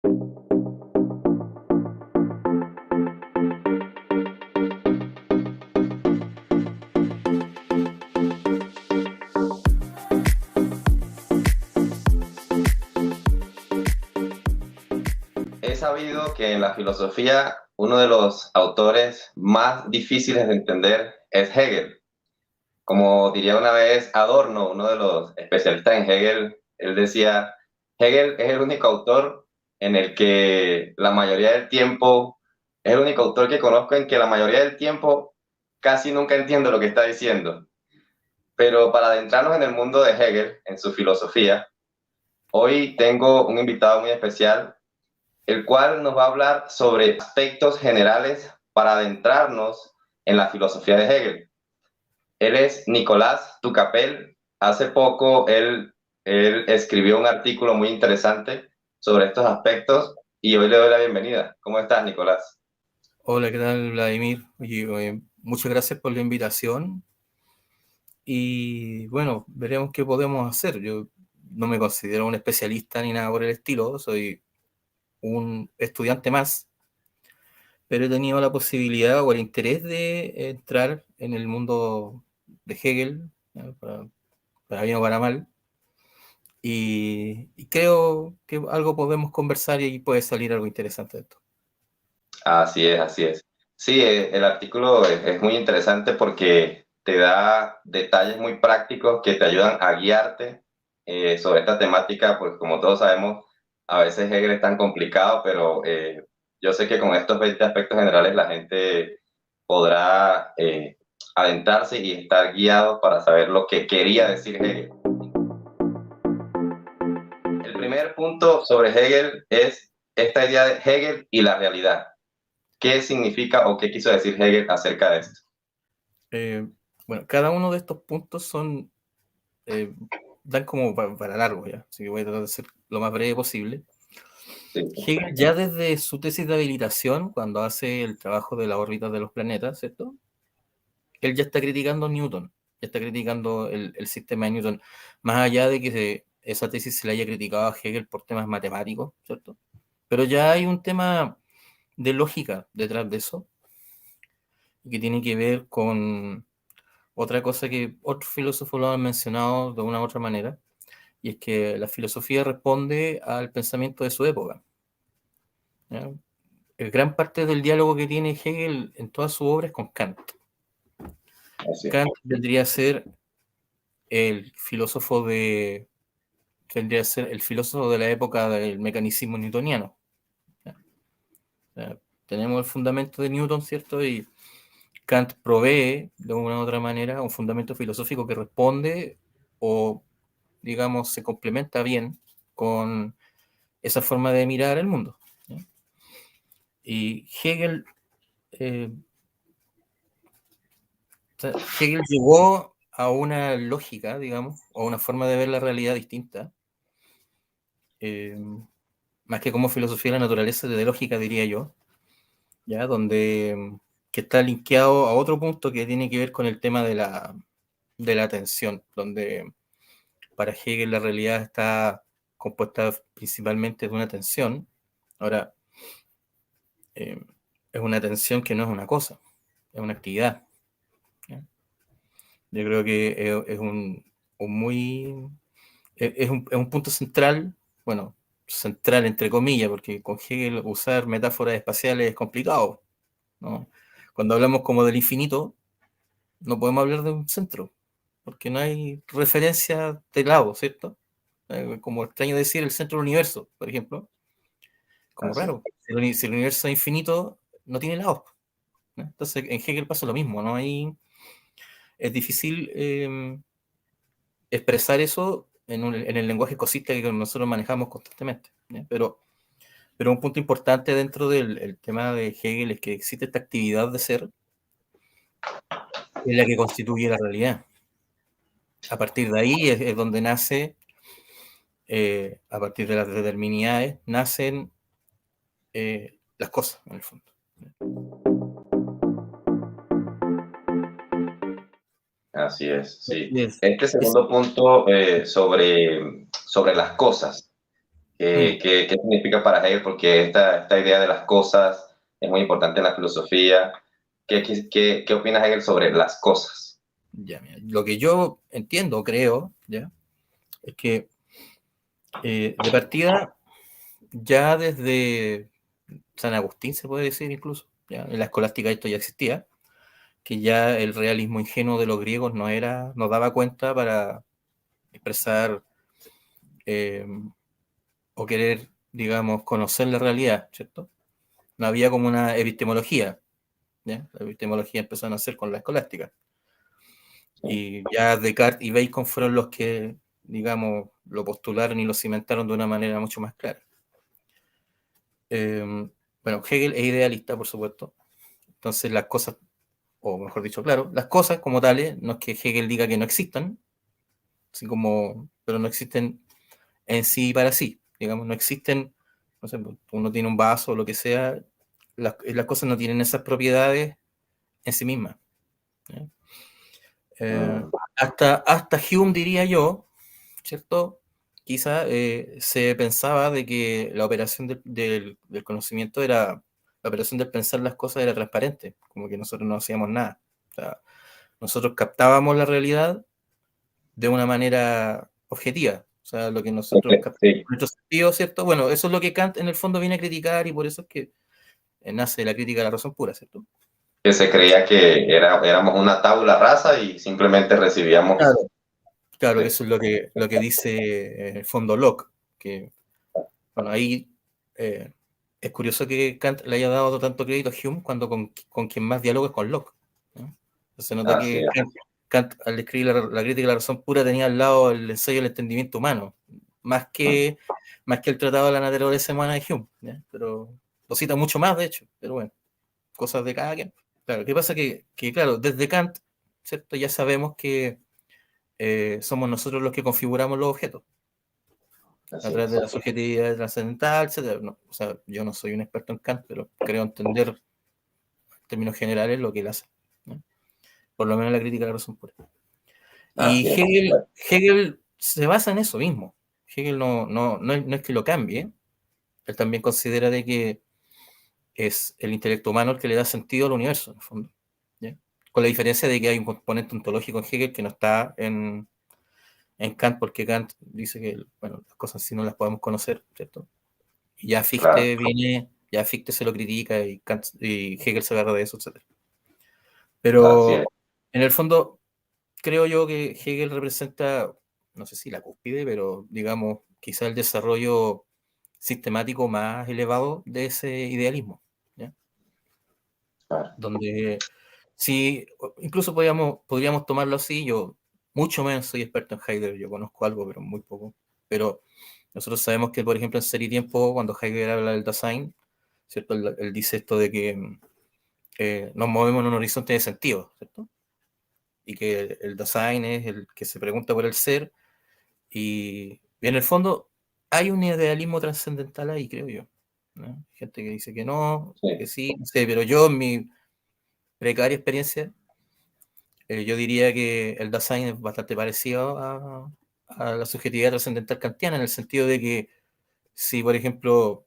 He sabido que en la filosofía uno de los autores más difíciles de entender es Hegel. Como diría una vez Adorno, uno de los especialistas en Hegel, él decía, Hegel es el único autor en el que la mayoría del tiempo, es el único autor que conozco en que la mayoría del tiempo casi nunca entiendo lo que está diciendo. Pero para adentrarnos en el mundo de Hegel, en su filosofía, hoy tengo un invitado muy especial el cual nos va a hablar sobre aspectos generales para adentrarnos en la filosofía de Hegel. Él es Nicolás Tucapel. Hace poco él escribió un artículo muy interesante sobre estos aspectos y hoy le doy la bienvenida. ¿Cómo estás, Nicolás? Hola, ¿qué tal, Vladimir? Oye, muchas gracias por la invitación y bueno, veremos qué podemos hacer. Yo no me considero un especialista ni nada por el estilo, soy un estudiante más, pero he tenido la posibilidad o el interés de entrar en el mundo de Hegel, ¿no? Para bien o para mal, y creo que algo podemos conversar y puede salir algo interesante de esto. Así es, así es. Sí, el artículo es muy interesante porque te da detalles muy prácticos que te ayudan a guiarte sobre esta temática, pues como todos sabemos, a veces Hegel es tan complicado, pero yo sé que con estos 20 aspectos generales la gente podrá adentrarse y estar guiado para saber lo que quería decir Hegel. El primer punto sobre Hegel es esta idea de Hegel y la realidad. ¿Qué significa o qué quiso decir Hegel acerca de esto? Eh, bueno, cada uno de estos puntos eh, dan como para largo ya, así que voy a tratar de ser lo más breve posible. Sí, Hegel ya desde su tesis de habilitación, cuando hace el trabajo de las órbitas de los planetas, ¿cierto? Él ya está criticando a Newton, ya está criticando el sistema de Newton, más allá de que esa tesis se le haya criticado a Hegel por temas matemáticos, ¿cierto? Pero ya hay un tema de lógica detrás de eso, que tiene que ver con otra cosa que otros filósofos lo han mencionado de una u otra manera, y es que la filosofía responde al pensamiento de su época, ¿ya? Gran parte del diálogo que tiene Hegel en toda su obra es con Kant. así es. Kant vendría a ser el filósofo de, vendría a ser el filósofo de la época del mecanicismo newtoniano, ¿ya? O sea, tenemos el fundamento de Newton, ¿cierto? Y Kant provee, de una u otra manera, un fundamento filosófico que responde o, digamos, se complementa bien con esa forma de mirar el mundo, ¿ya? Y eh, Hegel llegó a una lógica, digamos, o una forma de ver la realidad distinta, eh, más que como filosofía de la naturaleza, de lógica, diría yo, ya donde que está linkeado a otro punto que tiene que ver con el tema de la atención, donde para Hegel la realidad está compuesta principalmente de una atención. Ahora, eh, es una atención que no es una cosa, es una actividad, ¿ya? Yo creo que es un muy es un punto central, bueno, central entre comillas, porque con Hegel usar metáforas espaciales es complicado, ¿no? Cuando hablamos como del infinito, no podemos hablar de un centro, porque no hay referencia de lado, ¿cierto? Como extraño decir el centro del universo, por ejemplo, como Así es. raro. Si el universo es infinito, no tiene lados, ¿no? Entonces en Hegel pasa lo mismo, ¿no? Es difícil expresar eso en el lenguaje cosista que nosotros manejamos constantemente, ¿ya? Pero un punto importante dentro del el tema de Hegel es que existe esta actividad de ser, que es la que constituye la realidad. A partir de ahí es donde nace, a partir de las determinidades, nacen las cosas, en el fondo. Así es, sí. Es, Este es, segundo punto sobre las cosas. ¿Qué significa para Hegel? Porque esta idea de las cosas es muy importante en la filosofía. ¿Qué opina Hegel sobre las cosas? Ya, mira, lo que yo entiendo, creo, ¿ya? Es que de partida, ya desde San Agustín se puede decir incluso, ¿ya? En la escolástica esto ya existía, que ya el realismo ingenuo de los griegos no daba cuenta para expresar eh, o querer, digamos, conocer la realidad, ¿cierto? No había como una epistemología, ¿ya? La epistemología empezó a nacer con la escolástica. Sí. Y ya Descartes y Bacon fueron los que, digamos, lo postularon y lo cimentaron de una manera mucho más clara. Bueno, Hegel es idealista, por supuesto. Entonces las cosas, o mejor dicho, claro, las cosas como tales, no es que Hegel diga que no existan, así como, pero no existen en sí y para sí. Digamos, no existen, no sé, uno tiene un vaso o lo que sea, las cosas no tienen esas propiedades en sí mismas. ¿Ya? Mm, Hasta Hume, diría yo, ¿cierto? Quizá se pensaba de que la operación del conocimiento era, la operación de pensar las cosas era transparente, como que nosotros no hacíamos nada. O sea, nosotros captábamos la realidad de una manera objetiva. O sea, lo que nosotros captamos sí, con nuestros sentidos, ¿cierto? Bueno, eso es lo que Kant en el fondo viene a criticar y por eso es que nace la crítica de la razón pura, ¿cierto? que se creía que éramos una tabula rasa y simplemente recibíamos. Claro. Claro, Sí, eso es lo que dice en el fondo Locke, que, bueno, ahí es curioso que Kant le haya dado tanto crédito a Hume cuando con quien más diálogo es con Locke, ¿no? Se nota así que es. Kant, al escribir la crítica de la razón pura, tenía al lado el ensayo del entendimiento humano, más Mm, que, más que el tratado de la naturaleza humana de Hume, ¿ya? Pero lo cita mucho más, de hecho, pero bueno, cosas de cada quien. Claro, ¿qué pasa? Claro, desde Kant, ¿cierto? Ya sabemos que somos nosotros los que configuramos los objetos a así través de es. la subjetividad trascendental, etcétera. No, o sea, yo no soy un experto en Kant, pero creo entender en términos generales lo que él hace, ¿no? Por lo menos la crítica de la razón pura. Y Así es. Hegel se basa en eso mismo. Hegel no es que lo cambie, él también considera de que es el intelecto humano el que le da sentido al universo, en el fondo, ¿ya? Con la diferencia de que hay un componente ontológico en Hegel que no está en Kant, porque Kant dice que, bueno, las cosas sí no las podemos conocer, ¿cierto? Y Claro, Ya Fichte se lo critica y Hegel se agarra de eso, etc. así es. Pero en el fondo, creo yo que Hegel representa, no sé si la cúspide, pero digamos, quizá el desarrollo sistemático más elevado de ese idealismo, ¿ya? Claro. Donde sí, incluso podríamos tomarlo así, yo mucho menos soy experto en Heidegger, yo conozco algo, pero muy poco. Pero nosotros sabemos que, por ejemplo, en Ser y Tiempo, cuando Heidegger habla del Dasein, ¿cierto? Él dice esto de que nos movemos en un horizonte de sentido, ¿cierto? Y que el Dasein es el que se pregunta por el ser, y en el fondo hay un idealismo trascendental ahí, creo yo, ¿no? Gente que dice que no, que Sí, sí, no sé, pero yo en mi precaria experiencia, yo diría que el Dasein es bastante parecido a la subjetividad trascendental kantiana, en el sentido de que si, por ejemplo,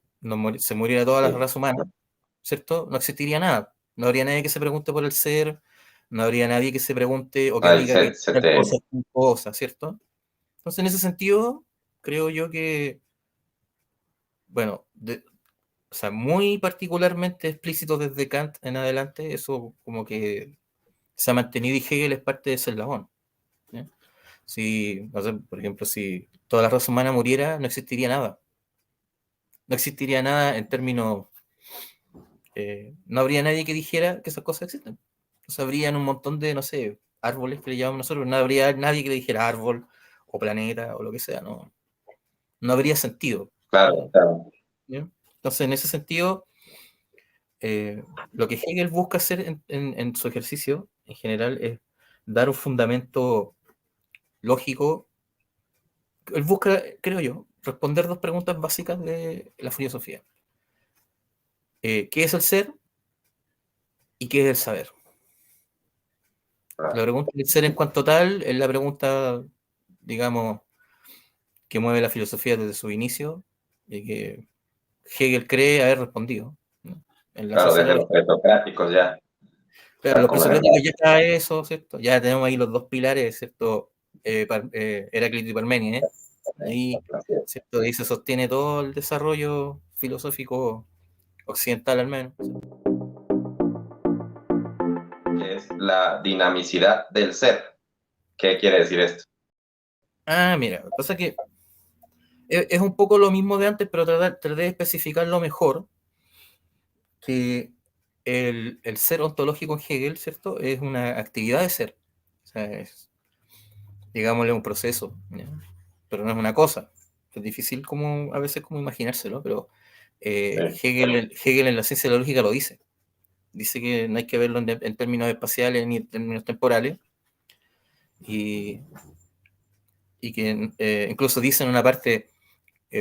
se muriera toda la sí. raza humana, ¿cierto? No existiría nada. No habría nadie que se pregunte por el ser, no habría nadie que se pregunte o que Ahí diga que se tal te. cosa es tal cosa, ¿cierto? Entonces, en ese sentido, creo yo que, bueno, o sea, muy particularmente explícito desde Kant en adelante, eso como que se ha mantenido y Hegel es parte de ese eslabón, ¿ya? Si, no sé, por ejemplo, si toda la raza humana muriera, no existiría nada. No existiría nada en términos, no habría nadie que dijera que esas cosas existen. O sea, habrían un montón de, no sé, árboles que le llamamos nosotros, no habría nadie que le dijera árbol o planeta o lo que sea, no habría sentido. Claro, claro. ¿Ya? Entonces, en ese sentido, lo que Hegel busca hacer en su ejercicio, en general, es dar un fundamento lógico. Él busca, creo yo, responder dos preguntas básicas de la filosofía. ¿Qué es el ser y qué es el saber? La Claro. pregunta del ser en cuanto tal es la pregunta, digamos, que mueve la filosofía desde su inicio, y que Hegel cree haber respondido, ¿no? En la Claro, ciencia de desde la los lógica. presocráticos ya, Claro, tal los como era. presocráticos ya está eso, ¿cierto? Ya tenemos ahí los dos pilares, ¿cierto? Heráclito y Parménides. Ahí, ¿cierto? Ahí se sostiene todo el desarrollo filosófico occidental al menos. Que es la dinamicidad del ser. ¿Qué quiere decir esto? Ah, mira, pasa que es un poco lo mismo de antes, pero traté de especificarlo mejor, que el ser ontológico en Hegel, ¿cierto? Es una actividad de ser. O sea, es, digámosle, un proceso, ¿ya? Pero no es una cosa. Es difícil como a veces como imaginárselo, pero Sí, Hegel en la ciencia de la lógica lo dice. Dice que no hay que verlo en términos espaciales ni en términos temporales, y, y que incluso dice en una parte,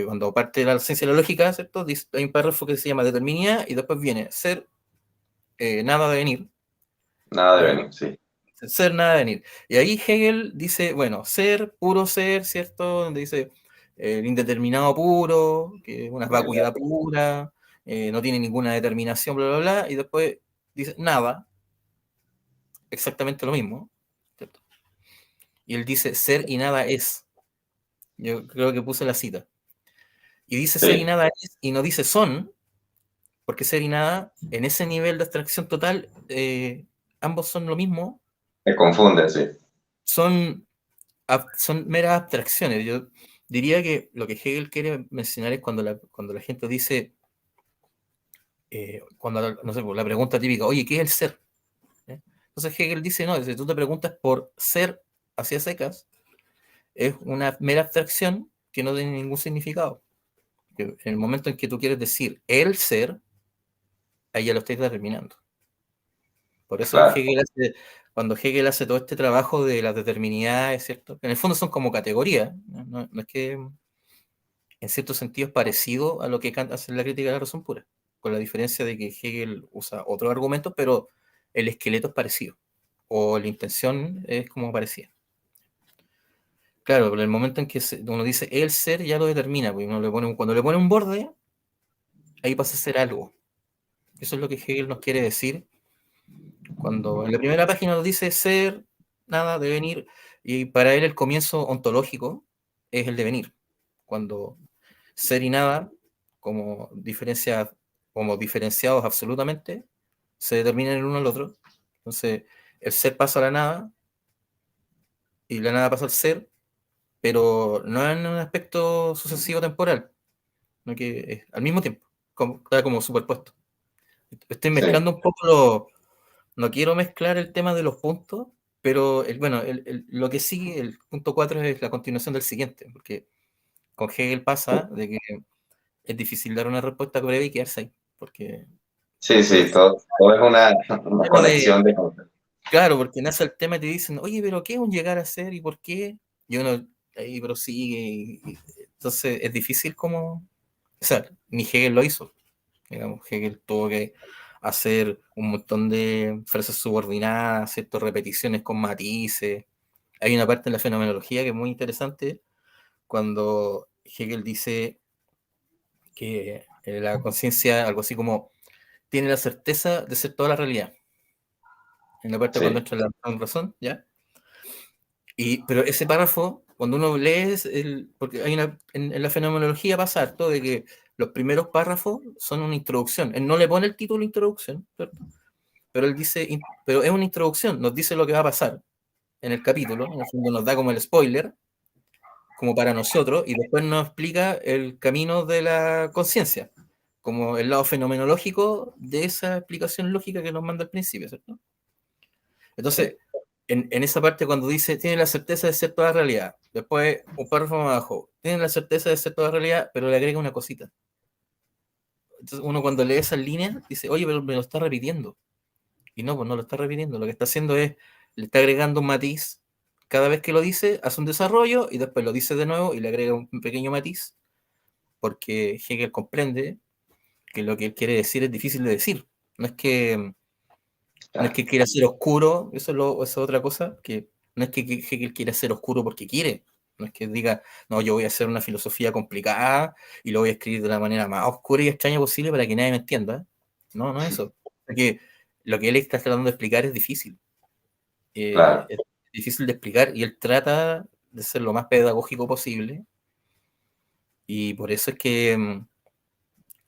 cuando parte de la ciencia de la lógica, ¿cierto? Dice, hay un párrafo que se llama determinidad y después viene ser, nada de venir, nada de ¿ya? venir, sí. Ser, nada, venir. Y ahí Hegel dice, bueno, ser, puro ser, ¿cierto? Donde dice el indeterminado puro, que es una vacuidad pura, no tiene ninguna determinación, bla, bla, bla, y después dice nada, exactamente lo mismo, ¿cierto? Y él dice ser y nada es. Yo creo que puse la cita. Y dice ser y Sí, nada es, y no dice son, porque ser y nada, en ese nivel de abstracción total, ambos son lo mismo, me confunde, sí. son son meras abstracciones. Yo diría que lo que Hegel quiere mencionar es cuando la gente dice, cuando, no sé, pues, la pregunta típica, oye, ¿qué es el ser? ¿Eh? Entonces Hegel dice, no, si tú te preguntas por ser hacia secas, es una mera abstracción que no tiene ningún significado. Que en el momento en que tú quieres decir el ser, ahí ya lo estás determinando. Por eso Claro, cuando Hegel hace todo este trabajo de las determinidades, ¿cierto? En el fondo son como categorías, ¿no? No es que en cierto sentido es parecido a lo que Kant hace en la crítica de la razón pura, con la diferencia de que Hegel usa otros argumentos, pero el esqueleto es parecido, o la intención es como parecida. Claro, pero en el momento en que uno dice el ser, ya lo determina, porque cuando le pone un borde, ahí pasa a ser algo. Eso es lo que Hegel nos quiere decir, cuando en la primera página nos dice ser, nada, devenir, y para él el comienzo ontológico es el devenir, cuando ser y nada, como, como diferenciados absolutamente, se determinan el uno al otro. Entonces, el ser pasa a la nada y la nada pasa al ser, pero no en un aspecto sucesivo temporal, sino que es al mismo tiempo, está como superpuesto. Estoy sí, mezclando un poco lo. No quiero mezclar el tema de los puntos, pero bueno, lo que sigue, el punto 4 es la continuación del siguiente, porque con Hegel pasa de que es difícil dar una respuesta breve y quedarse ahí, porque sí, lo sí, difícil todo es es el una tema de, conexión de cosas. claro, porque nace el tema y te dicen, oye, pero ¿qué es un llegar a ser y por qué? Y uno ahí prosigue, entonces es difícil como, o sea, ni Hegel lo hizo, digamos, Hegel tuvo que hacer un montón de frases subordinadas, ciertas repeticiones con matices. Hay una parte en la fenomenología que es muy interesante cuando Hegel dice que la conciencia, algo así como, tiene la certeza de ser toda la realidad. En la parte cuando Sí, entra la razón, ¿ya? Pero ese párrafo, cuando uno lee, porque hay en la fenomenología pasa harto de que los primeros párrafos son una introducción. Él no le pone el título introducción, ¿cierto? Pero él dice, pero es una introducción, nos dice lo que va a pasar en el capítulo, en el fondo nos da como el spoiler, como para nosotros, y después nos explica el camino de la conciencia, como el lado fenomenológico de esa explicación lógica que nos manda al principio, ¿cierto? sí, Entonces, en esa parte cuando dice, tiene la certeza de ser toda realidad, después un párrafo más abajo, tiene la certeza de ser toda realidad, pero le agrega una cosita. Entonces uno cuando lee esas líneas dice, oye, pero me lo está repitiendo. Y no, pues no lo está repitiendo, lo que está haciendo es, le está agregando un matiz. Cada vez que lo dice, hace un desarrollo y después lo dice de nuevo y le agrega un pequeño matiz, porque Hegel comprende que lo que él quiere decir es difícil de decir. No es que, no es claro. que quiera ser oscuro, eso es otra cosa, que no es que Hegel quiera ser oscuro porque quiere, No es que diga, no, yo voy a hacer una filosofía complicada y lo voy a escribir de la manera más oscura y extraña posible para que nadie me entienda. No, no es eso. Porque lo que él está tratando de explicar es difícil. Claro. Es difícil de explicar y él trata de ser lo más pedagógico posible. Y por eso es que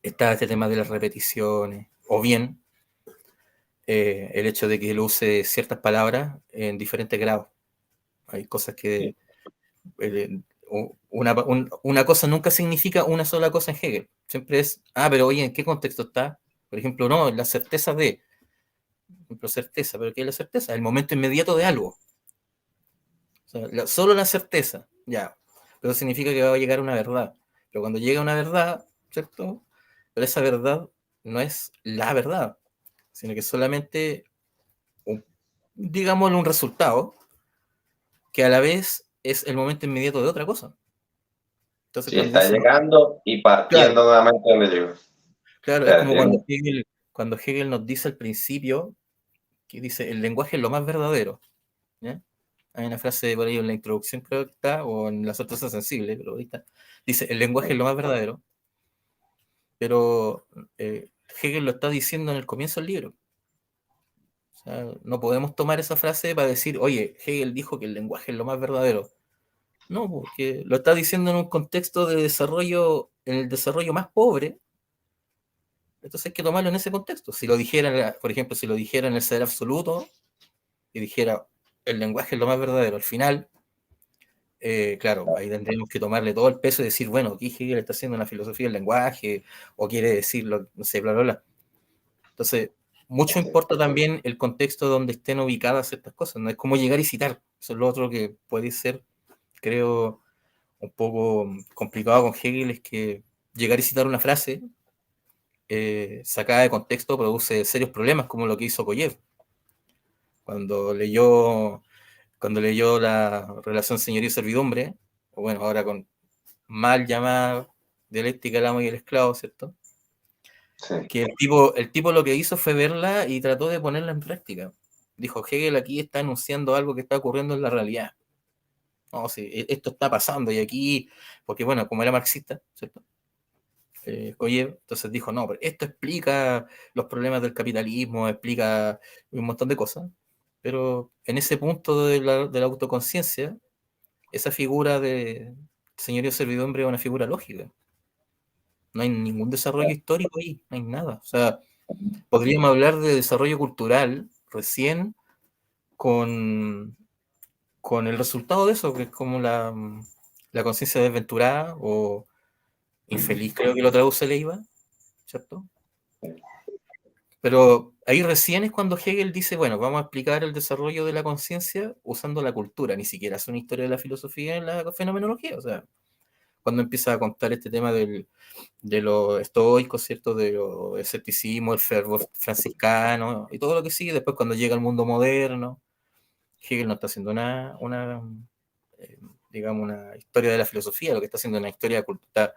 está este tema de las repeticiones, o bien el hecho de que él use ciertas palabras en diferentes grados. Hay cosas que eh, una cosa nunca significa una sola cosa en Hegel. Siempre es, pero oye, ¿en qué contexto está? Por ejemplo, no, la certeza de, por ejemplo, certeza, pero ¿qué es la certeza? El momento inmediato de algo. O sea, solo la certeza, ya. Pero significa que va a llegar una verdad. Pero cuando llega una verdad, ¿cierto? Pero esa verdad no es la verdad, sino que solamente, digámoslo, un resultado que a la vez es el momento inmediato de otra cosa. Entonces, Sí, cuando está dicen, llegando y claro, partiendo nuevamente donde llegó. claro, es Ya como tiene- cuando Hegel nos dice al principio, que dice, el lenguaje es lo más verdadero. ¿Ya? Hay una frase por ahí en la introducción, creo que está, o en la sorpresa sensible, pero ahorita dice, el lenguaje es lo más verdadero, pero Hegel lo está diciendo en el comienzo del libro. O sea, no podemos tomar esa frase para decir, oye, Hegel dijo que el lenguaje es lo más verdadero. No, porque lo está diciendo en un contexto de desarrollo, en el desarrollo más pobre, entonces hay que tomarlo en ese contexto. Si lo dijera, por ejemplo, si lo dijera en el ser absoluto, y dijera el lenguaje es lo más verdadero, al final, claro, ahí tendríamos que tomarle todo el peso y decir, bueno, aquí Hegel está haciendo una filosofía del lenguaje, o quiere decirlo, no sé, bla, bla, bla. Entonces, mucho importa también el contexto donde estén ubicadas estas cosas, no es como llegar y citar, eso es lo otro que puede ser, creo, un poco complicado con Hegel, es que llegar y citar una frase sacada de contexto produce serios problemas, como lo que hizo Koyev cuando leyó, cuando leyó la relación señorío-servidumbre, o bueno, ahora con mal llamada dialéctica del amo y el esclavo, ¿cierto? sí, Que el tipo lo que hizo fue verla y trató de ponerla en práctica. Dijo, Hegel aquí está anunciando algo que está ocurriendo en la realidad. No, sí, esto está pasando y aquí, porque bueno, como era marxista, ¿cierto? Koyev, entonces dijo, no, pero esto explica los problemas del capitalismo, explica un montón de cosas, pero en ese punto de la autoconciencia, esa figura de señorío servidumbre es una figura lógica. No hay ningún desarrollo histórico ahí, no hay nada. O sea, podríamos hablar de desarrollo cultural recién con, con el resultado de eso, que es como la conciencia desventurada o infeliz, creo que lo traduce Leiva, ¿cierto? Pero ahí recién es cuando Hegel dice, bueno, vamos a explicar el desarrollo de la conciencia usando la cultura, ni siquiera es una historia de la filosofía en la fenomenología, o sea, cuando empieza a contar este tema de los estoicos, ¿cierto? De los escepticismo, el fervor franciscano y todo lo que sigue, después cuando llega al mundo moderno, Hegel no está haciendo eh, digamos, una historia de la filosofía, lo que está haciendo es una historia de cultura.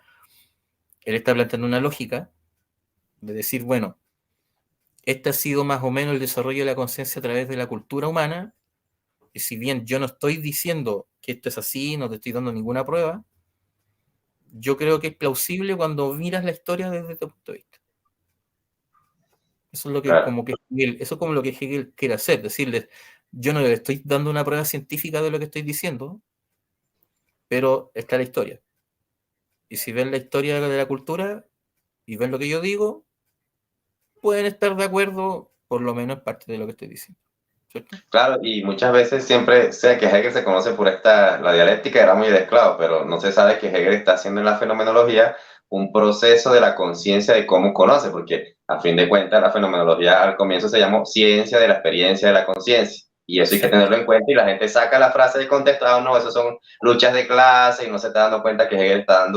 Él está planteando una lógica de decir, bueno, este ha sido más o menos el desarrollo de la conciencia a través de la cultura humana, y si bien yo no estoy diciendo que esto es así, no te estoy dando ninguna prueba, yo creo que es plausible cuando miras la historia desde este punto de vista. Eso es lo que, claro. como que Hegel, eso es como lo que Hegel quiere hacer, decirles, yo no le estoy dando una prueba científica de lo que estoy diciendo, pero está la historia. Y si ven la historia de la cultura y ven lo que yo digo, pueden estar de acuerdo, por lo menos en parte de lo que estoy diciendo. ¿Cierto? Claro, y muchas veces siempre sé que Hegel se conoce por la dialéctica era muy de esclavo, pero no se sabe que Hegel está haciendo en la fenomenología un proceso de la conciencia de cómo conoce, porque a fin de cuentas la fenomenología al comienzo se llamó ciencia de la experiencia de la conciencia, y eso hay que Exacto. tenerlo en cuenta y la gente saca la frase de contexto, no, eso son luchas de clase y no se está dando cuenta que Hegel está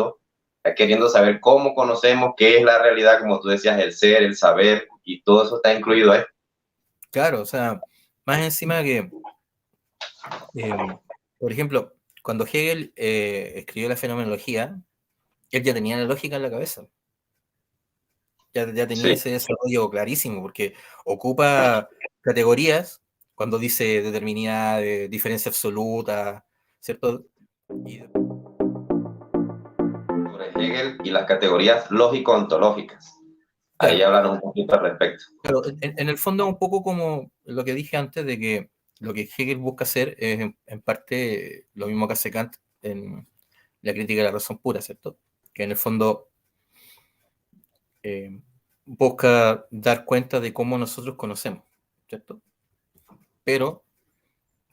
queriendo saber cómo conocemos, qué es la realidad, como tú decías, el ser, el saber, y todo eso está incluido ahí. Claro, o sea, más encima que, por ejemplo, cuando Hegel escribió la fenomenología, él ya tenía la lógica en la cabeza, ya tenía Sí, ese desarrollo clarísimo, porque ocupa categorías, cuando dice determinada, diferencia absoluta, ¿cierto? Y sobre Hegel y las categorías lógico-ontológicas. Ahí claro, hablaron un poquito al respecto. claro, en el fondo es un poco como lo que dije antes de que lo que Hegel busca hacer es en parte lo mismo que hace Kant en la crítica de la razón pura, ¿cierto? Que en el fondo busca dar cuenta de cómo nosotros conocemos, ¿cierto? Pero,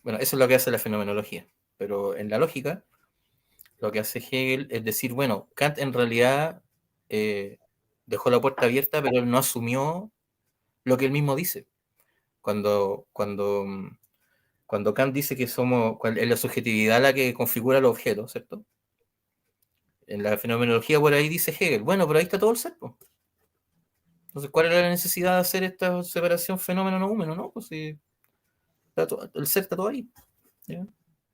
bueno, eso es lo que hace la fenomenología. Pero en la lógica, lo que hace Hegel es decir, bueno, Kant en realidad dejó la puerta abierta, pero él no asumió lo que él mismo dice. Cuando, cuando, cuando Kant dice que somos, es la subjetividad la que configura los objetos, ¿cierto? En la fenomenología por ahí dice Hegel, bueno, pero ahí está todo el ser, po. Entonces, ¿cuál era la necesidad de hacer esta separación fenómeno-númeno? No, pues si el ser está todo ahí. ¿Ya?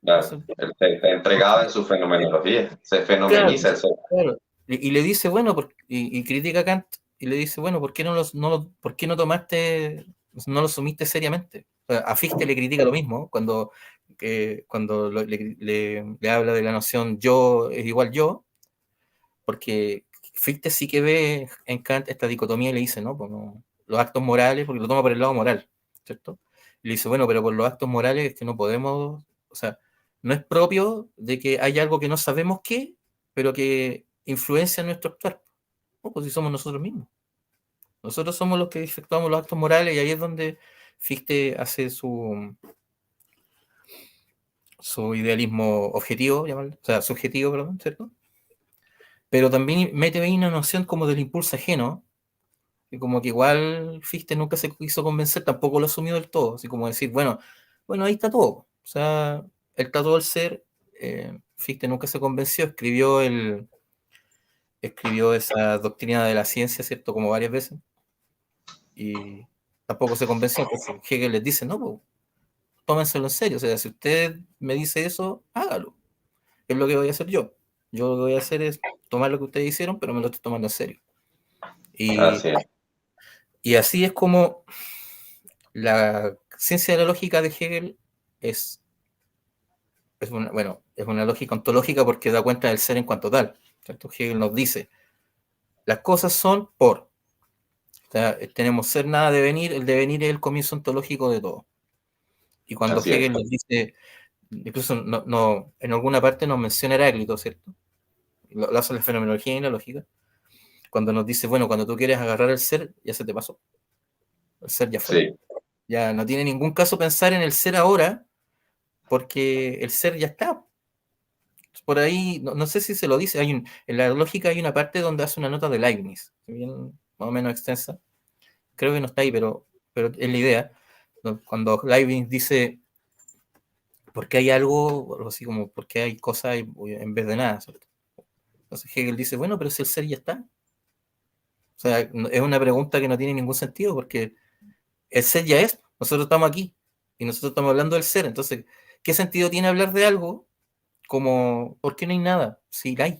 Claro, Entonces, él se entregaba en su fenomenología, se claro, fenomeniza el ser. claro. Y le dice, bueno, y critica a Kant, y le dice, bueno, ¿por qué por qué no tomaste, no lo sumiste seriamente? O sea, a Fichte le critica lo mismo, cuando le habla de la noción yo es igual yo, porque Fichte sí que ve en Kant esta dicotomía y le dice, ¿no? Pues los actos morales, porque lo toma por el lado moral, ¿cierto? Y le dice, bueno, pero por los actos morales es que no podemos, o sea, no es propio de que haya algo que no sabemos qué, pero que influencia en nuestro actuar. No, pues si somos nosotros mismos. Nosotros somos los que efectuamos los actos morales y ahí es donde Fichte hace su idealismo objetivo, llamarlo, o sea, subjetivo, perdón, ¿cierto? Pero también mete ahí una noción como del impulso ajeno, y como que igual Fichte nunca se quiso convencer, tampoco lo asumió del todo, así como decir, bueno, ahí está todo. O sea, está todo el ser, Fichte nunca se convenció, escribió esa doctrina de la ciencia, ¿cierto? Como varias veces, y tampoco se convenció, entonces Hegel les dice, no, pues, tómenselo en serio, o sea, si usted me dice eso, hágalo, es lo que voy a hacer yo. Yo lo que voy a hacer es tomar lo que ustedes hicieron, pero me lo estoy tomando en serio. Y, Así es. y así es como la ciencia de la lógica de Hegel es, es una lógica ontológica porque da cuenta del ser en cuanto tal. ¿Cierto? Hegel nos dice, las cosas son por. O sea, tenemos ser, nada, devenir. El devenir es el comienzo ontológico de todo. Y cuando Así es. Hegel nos dice, incluso en alguna parte nos menciona Heráclito, ¿cierto? Lo hace la fenomenología y la lógica. Cuando nos dice, bueno, cuando tú quieres agarrar el ser, ya se te pasó. El ser ya fue. Sí, Ya no tiene ningún caso pensar en el ser ahora, porque el ser ya está. Por ahí, no sé si se lo dice, en la lógica hay una parte donde hace una nota de Leibniz, bien, más o menos extensa, creo que no está ahí, pero es la idea, ¿no? Cuando Leibniz dice, ¿por qué hay algo? Algo así como, ¿por qué hay cosas en vez de nada? ¿Cierto? Entonces Hegel dice, bueno, pero si el ser ya está. O sea, es una pregunta que no tiene ningún sentido, porque el ser ya es, nosotros estamos aquí, y nosotros estamos hablando del ser, entonces, ¿qué sentido tiene hablar de algo como, ¿por qué no hay nada? Si la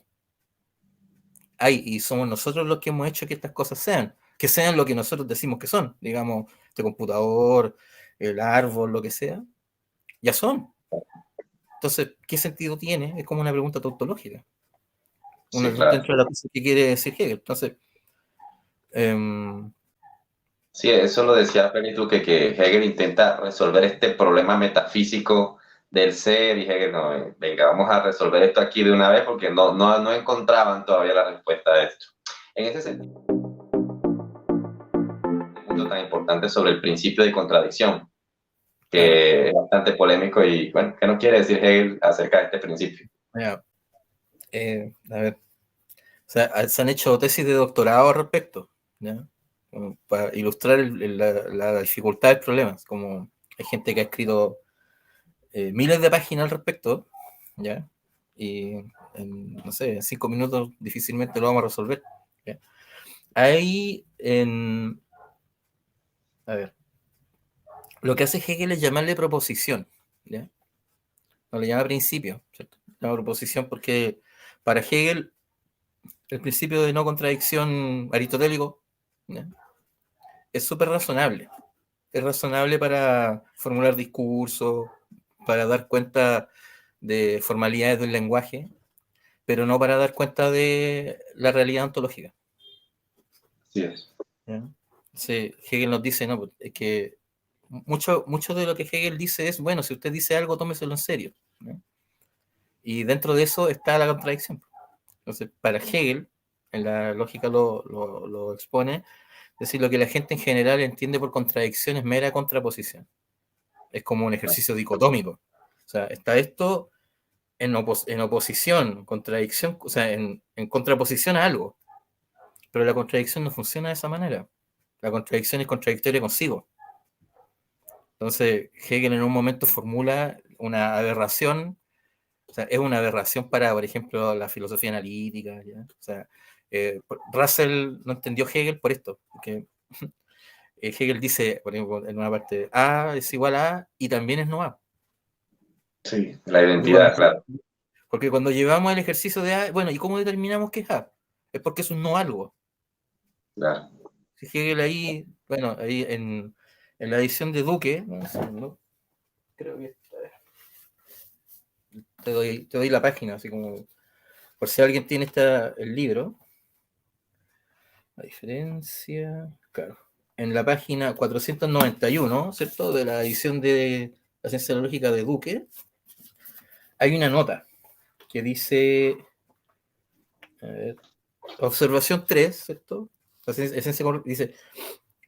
hay, y somos nosotros los que hemos hecho que estas cosas sean, que sean lo que nosotros decimos que son, digamos, este computador, el árbol, lo que sea, ya son. Entonces, ¿qué sentido tiene? Es como una pregunta tautológica, una sí, claro. dentro de la cosa que quiere decir Hegel. Entonces, um, Sí, eso lo decía Félix, que Hegel intenta resolver este problema metafísico del ser y Hegel, no, venga, vamos a resolver esto aquí de una vez porque no encontraban todavía la respuesta a esto. En ese sentido, un punto tan importante sobre el principio de contradicción, claro, que es bastante polémico y, bueno, ¿qué nos quiere decir Hegel acerca de este principio? ya, a ver, o sea, se han hecho tesis de doctorado al respecto, ¿ya? Como para ilustrar la dificultad del problema, como hay gente que ha escrito miles de páginas al respecto, ¿ya? Y no sé, en 5 minutos difícilmente lo vamos a resolver. ¿Ya? Ahí, a ver, lo que hace Hegel es llamarle proposición, ¿ya? No le llama principio, ¿cierto? Le llama proposición porque para Hegel el principio de no contradicción aristotélico, ¿ya? Es súper razonable. Es razonable para formular discursos, para dar cuenta de formalidades del lenguaje, pero no para dar cuenta de la realidad ontológica. Sí es. ¿Ya? Sí, Hegel nos dice, no, es que mucho de lo que Hegel dice es, bueno, si usted dice algo, tómeselo en serio, ¿no? Y dentro de eso está la contradicción. Entonces, para Hegel, en la lógica lo expone, es decir, lo que la gente en general entiende por contradicción es mera contraposición. Es como un ejercicio dicotómico. O sea, está esto en oposición, contradicción, o sea, en contraposición a algo. Pero la contradicción no funciona de esa manera. La contradicción es contradictoria consigo. Entonces, Hegel en un momento formula una aberración, o sea, es una aberración para, por ejemplo, la filosofía analítica, ¿ya? O sea, Russell no entendió Hegel por esto, porque Hegel dice, por ejemplo, en una parte, A es igual a A y también es no A. Sí, la Porque cuando, identidad, claro. porque cuando llevamos el ejercicio de A, bueno, ¿y cómo determinamos que es A? Es porque es un no algo. Claro. Si Hegel ahí, bueno, ahí en la edición de Duque, ¿no? Creo que te doy la página, así como, por si alguien tiene el libro. La diferencia, claro. En la página 491, ¿cierto? De la edición de la ciencia lógica de Duque, hay una nota que dice, a ver, observación 3, ¿cierto? Dice,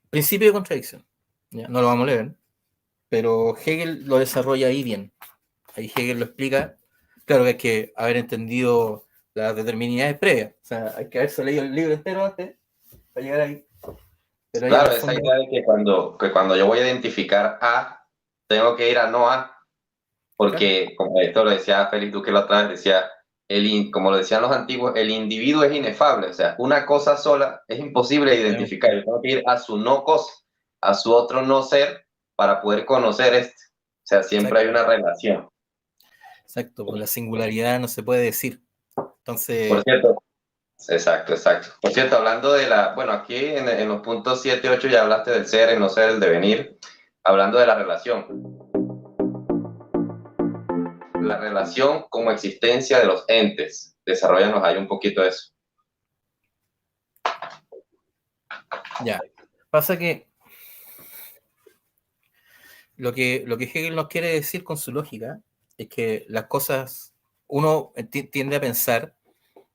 principio de contradicción. Ya, no lo vamos a leer, pero Hegel lo desarrolla ahí bien. Ahí Hegel lo explica. Claro que hay que haber entendido las determinidades previas. O sea, hay que haberse leído el libro entero antes para llegar ahí. Pero ahí en el Claro, esa fondo, idea de que cuando yo voy a identificar A, tengo que ir a no A, claro, porque como esto lo decía Félix Duque la otra vez, decía, como lo decían los antiguos, el individuo es inefable, o sea, una cosa sola es imposible de identificar, yo tengo que ir a su no cosa, a su otro no ser, para poder conocer este, o sea, siempre hay exacto, una relación. exacto, pues la singularidad no se puede decir. Por Entonces, cierto, exacto, exacto. Por cierto, hablando bueno, aquí en los puntos 7 y 8 ya hablaste del ser, el no ser, el devenir, hablando de la relación. La relación como existencia de los entes. Desarrollanos ahí un poquito eso. ya. Pasa que lo que Hegel nos quiere decir con su lógica es que las cosas, uno tiende a pensar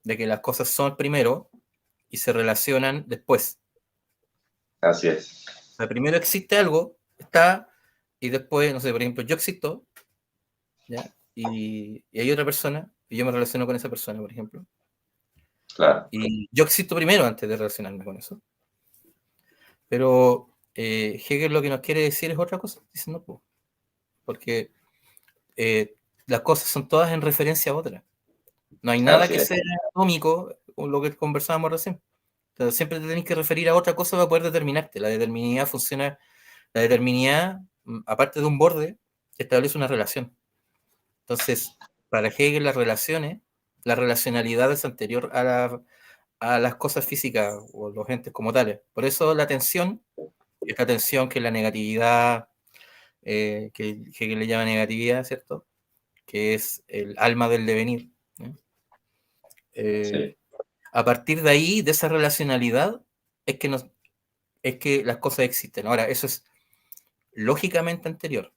de que las cosas son primero y se relacionan después. Así es. O sea, primero existe algo, está, y después, no sé, por ejemplo, yo existo, ¿ya? Y hay otra persona, y yo me relaciono con esa persona, por ejemplo. Claro. Y yo existo primero antes de relacionarme con eso. Pero Hegel lo que nos quiere decir es otra cosa. Dice, no, po, porque las cosas son todas en referencia a otras. No hay nada Así que es. sea atómico, con lo que conversábamos recién. Entonces, siempre te tenés que referir a otra cosa para poder determinarte. La determinidad funciona, la determinidad, aparte de un borde, establece una relación. Entonces, para Hegel la relacionalidad es anterior a las cosas físicas o los entes como tales. Por eso la tensión, esta tensión que es la negatividad, que Hegel le llama negatividad, ¿cierto? Que es el alma del devenir, ¿no? Sí. Eh, a partir de ahí, de esa relacionalidad, es que las cosas existen. Ahora, eso es lógicamente anterior.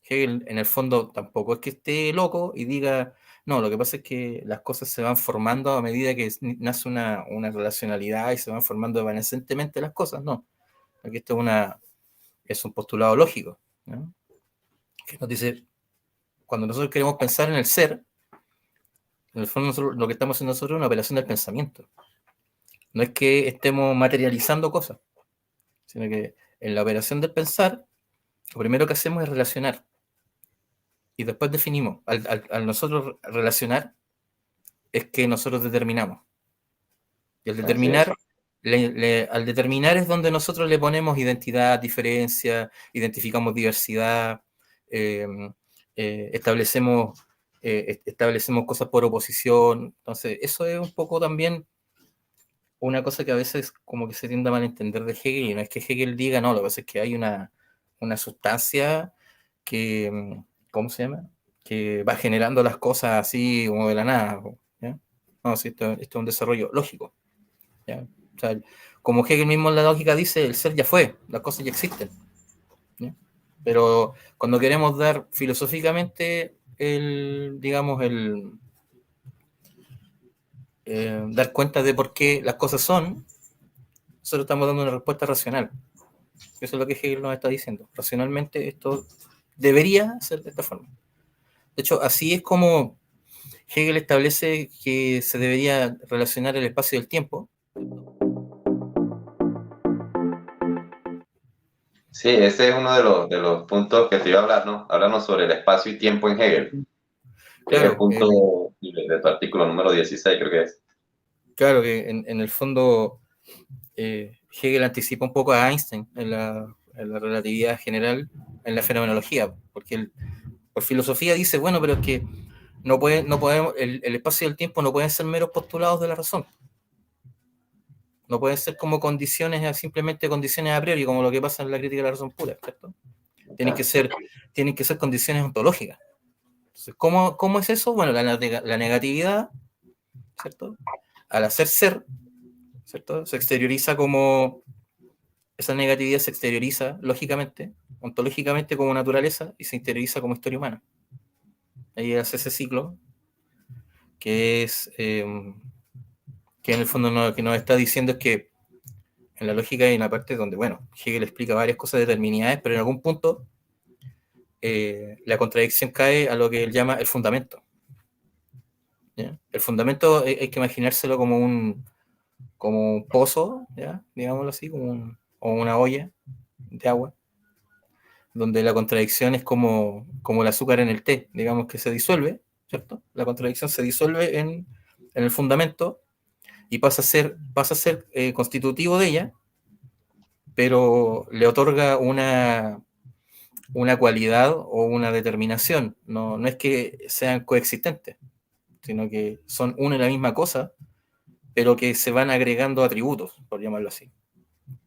Hegel, en el fondo, tampoco es que esté loco y diga, no, lo que pasa es que las cosas se van formando a medida que nace una relacionalidad y se van formando evanescentemente las cosas. No, aquí esto es un postulado lógico, ¿no? Que nos dice, cuando nosotros queremos pensar en el ser, en el fondo lo que estamos haciendo nosotros es una operación del pensamiento. No es que estemos materializando cosas, sino que en la operación del pensar, lo primero que hacemos es relacionar y después definimos. Al nosotros relacionar es que nosotros determinamos. Y Así es. al determinar es donde nosotros le ponemos identidad, diferencia, identificamos diversidad, eh, establecemos cosas por oposición. Entonces, eso es un poco también una cosa que a veces como que se tiende a malentender de Hegel, y no es que Hegel diga, no, lo que pasa es que hay una sustancia que, ¿cómo se llama? que va generando las cosas así como de la nada, ¿ya? No, sí, esto es un desarrollo lógico, ¿ya? O sea, como Hegel mismo en la lógica dice, el ser ya fue, las cosas ya existen, ¿ya? Pero cuando queremos dar filosóficamente digamos, dar cuenta de por qué las cosas son, nosotros estamos dando una respuesta racional. Eso es lo que Hegel nos está diciendo. Racionalmente esto debería ser de esta forma. De hecho, así es como Hegel establece que se debería relacionar el espacio y el tiempo. Sí, ese es uno de los puntos que te iba a hablar, ¿no? Háblanos sobre el espacio y tiempo en Hegel, que es el Claro, punto de tu artículo número 16, creo que es. claro que en el fondo Hegel anticipa un poco a Einstein en la relatividad general, en la fenomenología, porque él, por filosofía dice, bueno, pero es que no podemos, el espacio y el tiempo no pueden ser meros postulados de la razón. No pueden ser como condiciones, simplemente condiciones a priori, como lo que pasa en la crítica de la razón pura, ¿cierto? Tienen que ser, tienen que ser condiciones ontológicas. Entonces, ¿cómo es eso? Bueno, la negatividad, ¿cierto? Al hacer ser, ¿cierto? Se exterioriza como, esa negatividad se exterioriza lógicamente, ontológicamente como naturaleza y se interioriza como historia humana. Ahí hace ese ciclo que es, que en el fondo que nos está diciendo es que en la lógica hay una parte donde, bueno, Hegel explica varias cosas de determinidades, pero en algún punto la contradicción cae a lo que él llama el fundamento. ¿Ya? El fundamento hay que imaginárselo como un pozo, ¿ya? Digámoslo así, o una olla de agua, donde la contradicción es como el azúcar en el té, digamos que se disuelve, ¿cierto? La contradicción se disuelve en el fundamento y pasa a ser constitutivo de ella, pero le otorga una cualidad o una determinación. No, no es que sean coexistentes, sino que son una y la misma cosa, pero que se van agregando atributos, por llamarlo así.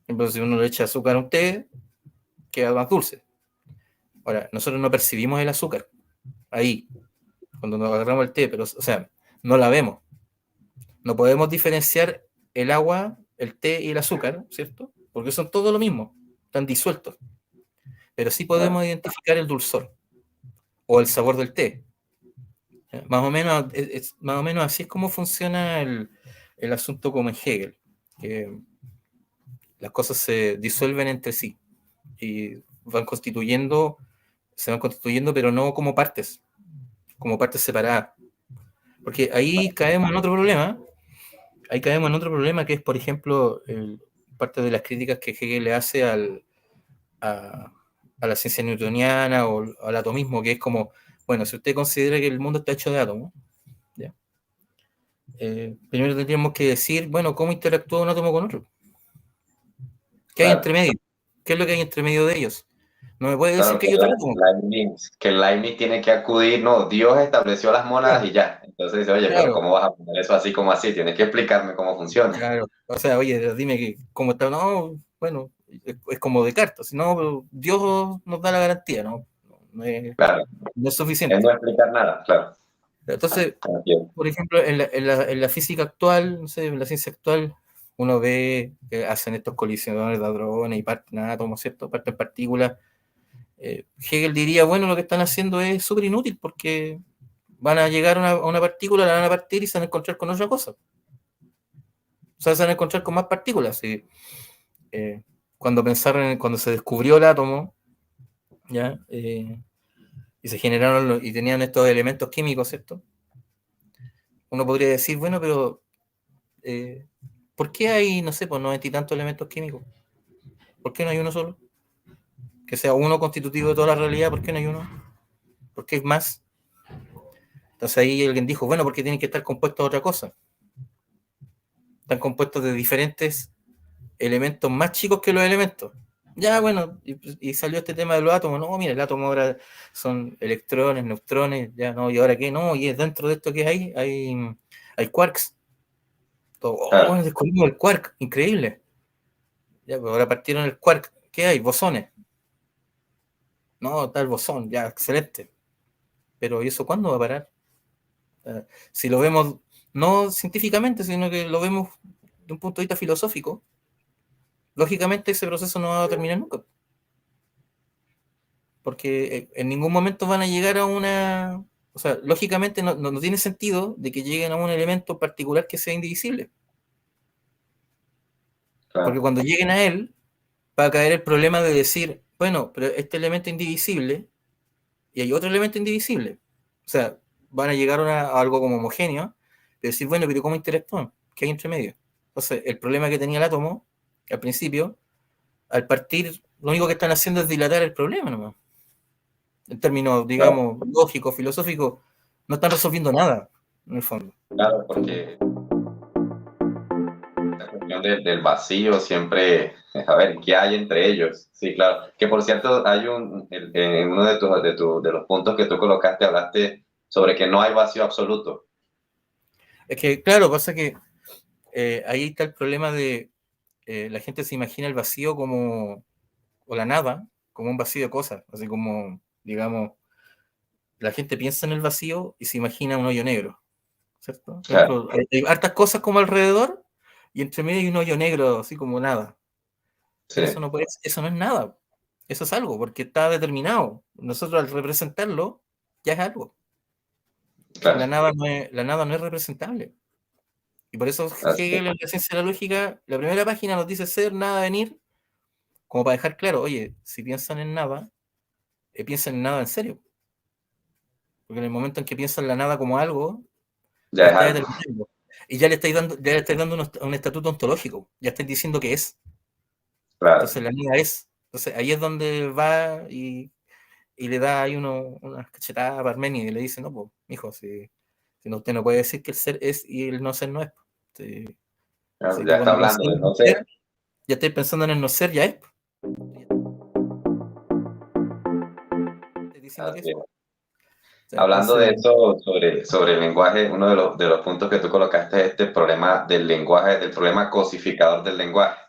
Entonces, si uno le echa azúcar a un té, queda más dulce. Ahora, nosotros no percibimos el azúcar ahí, cuando nos agarramos el té, pero, o sea, no la vemos. No podemos diferenciar el agua, el té y el azúcar, ¿cierto? Porque son todo lo mismo, están disueltos. Pero sí podemos identificar el dulzor o el sabor del té. Más o menos, más o menos así es como funciona el asunto como en Hegel, que las cosas se disuelven entre sí y se van constituyendo, pero no como partes separadas. Porque ahí caemos en otro problema que es, por ejemplo, parte de las críticas que Hegel le hace a, a la ciencia newtoniana o al atomismo, que es como, bueno, si usted considera que el mundo está hecho de átomos, ¿ya? Primero tendríamos que decir, bueno, ¿cómo interactúa un átomo con otro? ¿Qué hay Claro, entre medio? ¿Qué es lo que hay entre medio de ellos? No me puede decir claro que hay otro átomo. Que Leibniz tiene que acudir, no, Dios estableció las mónadas Claro, y ya. Entonces dice, oye, pero claro, ¿cómo vas a poner eso así como así? Tienes que explicarme cómo funciona. claro. O sea, oye, dime que cómo está. No, bueno, es como Descartes. No, pero Dios nos da la garantía, ¿no? No es, Claro, no es es suficiente. no explicar nada, claro. Entonces, Así es. por ejemplo, en la física actual, no sé, en la ciencia actual, uno ve que hacen estos colisiones de hadrones y parten átomos, ¿cierto? Parten partículas. Hegel diría, bueno, lo que están haciendo es súper inútil porque van a llegar a una partícula, la van a partir y se van a encontrar con otra cosa. O sea, se van a encontrar con más partículas. Y, eh, cuando se descubrió el átomo, ¿ya? Y se generaron y tenían estos elementos químicos, ¿cierto? Uno podría decir, bueno, pero eh, ¿por qué hay, no sé, pues 90 y tantos elementos químicos? ¿Por qué no hay uno solo? Que sea uno constitutivo de toda la realidad, ¿por qué no hay uno? ¿Por qué hay más? Entonces ahí alguien dijo, bueno, porque tienen que estar compuestos de otra cosa. Están compuestos de diferentes elementos más chicos que los elementos. Ya, bueno, y salió este tema de los átomos. No, mira, el átomo ahora son electrones, neutrones, ya no, y ahora qué, no, y dentro de esto que hay quarks. Todo, oh, Claro, bueno, descubrimos el quark, increíble. Ya, pues ahora partieron el quark. ¿Qué hay? Bosones. No, tal bosón, ya, excelente. Pero ¿y eso cuándo va a parar? Si lo vemos no científicamente, sino que lo vemos de un punto de vista filosófico, lógicamente ese proceso no va a terminar nunca. Porque en ningún momento van a llegar a una... O sea, lógicamente no tiene sentido de que lleguen a un elemento particular que sea indivisible. Porque Claro, cuando lleguen a él, va a caer el problema de decir, bueno, pero este elemento indivisible y hay otro elemento indivisible. O sea, van a llegar a algo como homogéneo, y decir, bueno, pero ¿cómo interactúan? ¿Qué hay entre medio? Entonces, el problema que tenía el átomo al principio, al partir, lo único que están haciendo es dilatar el problema nomás. En términos, claro, digamos, lógicos, filosóficos, no están resolviendo nada, en el fondo. claro, porque la cuestión del vacío siempre, a ver, ¿qué hay entre ellos? Sí, claro. Que por cierto, hay en uno de los puntos que tú colocaste, hablaste sobre que no hay vacío absoluto. Es que, claro, pasa que ahí está el problema de la gente se imagina el vacío como, o la nada, como un vacío de cosas, así como, digamos, la gente piensa en el vacío y se imagina un hoyo negro, ¿cierto? Por Claro, ejemplo, hay hartas cosas como alrededor y entre medio hay un hoyo negro, así como nada. sí, Pero eso no es nada, eso es algo, porque está determinado. Nosotros al representarlo, ya es algo. claro, La nada no es representable. Y por eso así, Hegel en la ciencia de la lógica, la primera página nos dice ser, nada, venir, como para dejar claro, oye, si piensan en nada, piensan en nada en serio. Porque en el momento en que piensan la nada como algo, ya lo es está algo, determinando. Y ya le estáis dando un estatuto ontológico, ya estáis diciendo que es. claro, Entonces la nada es. Entonces ahí es donde va y le da ahí una cachetada a Parmenio y le dice, no, pues, mijo, si no, usted no puede decir que el ser es y el no ser no es. Si, claro, si tú ya está cuando hablando pensás de en no no ser, ser, ya estás pensando en el no ser, ya es. Estás diciendo que así es. es. O sea, Hablando de entonces, eso, sobre el lenguaje, uno de los puntos que tú colocaste es este problema del lenguaje, el problema cosificador del lenguaje.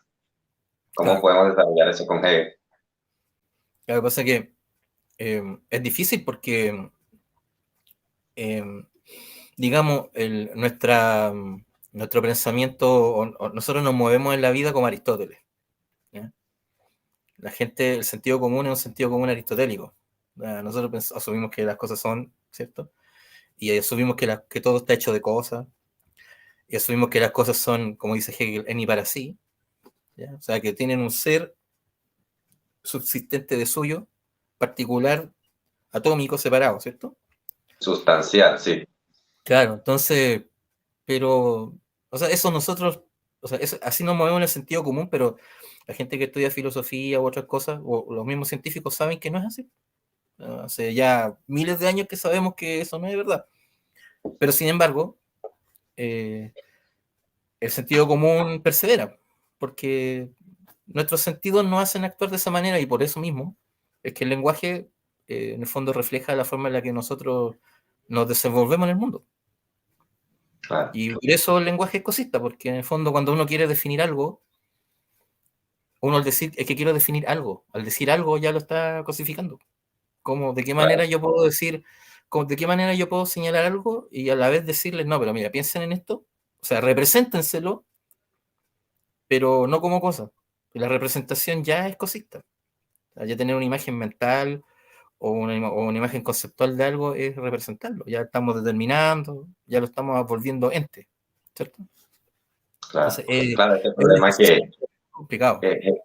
¿Cómo claro, podemos desarrollar eso con Hegel? lo que pasa es que es difícil porque, eh, digamos, nuestro pensamiento, o nosotros nos movemos en la vida como Aristóteles. ¿Ya? La gente, el sentido común es un sentido común aristotélico. Nosotros asumimos que las cosas son, ¿cierto? Y asumimos que todo está hecho de cosas, y asumimos que las cosas son, como dice Hegel, en y para sí, ¿ya? O sea, que tienen un ser subsistente de suyo, particular, atómico, separado, ¿cierto? Sustancial, sí, Claro, entonces, pero, o sea, eso nosotros, o sea, así nos movemos en el sentido común, pero la gente que estudia filosofía u otras cosas, o los mismos científicos saben que no es así. Hace ya miles de años que sabemos que eso no es verdad. Pero sin embargo, eh, el sentido común persevera, porque nuestros sentidos nos hacen actuar de esa manera y por eso mismo es que el lenguaje en el fondo refleja la forma en la que nosotros nos desenvolvemos en el mundo. claro, Y por eso el lenguaje es cosista, porque en el fondo cuando uno quiere definir algo, uno al decir es que quiero definir algo, al decir algo ya lo está cosificando. ¿Cómo, de qué claro, manera yo puedo decir, de qué manera yo puedo señalar algo y a la vez decirles, no, pero mira, piensen en esto, o sea, represéntenselo, pero no como cosa. La representación ya es cosista. O sea, ya tener una imagen mental o una imagen conceptual de algo es representarlo. Ya estamos determinando, ya lo estamos volviendo ente, ¿cierto? claro. Entonces, Claro, este es un problema ejercicio complicado. que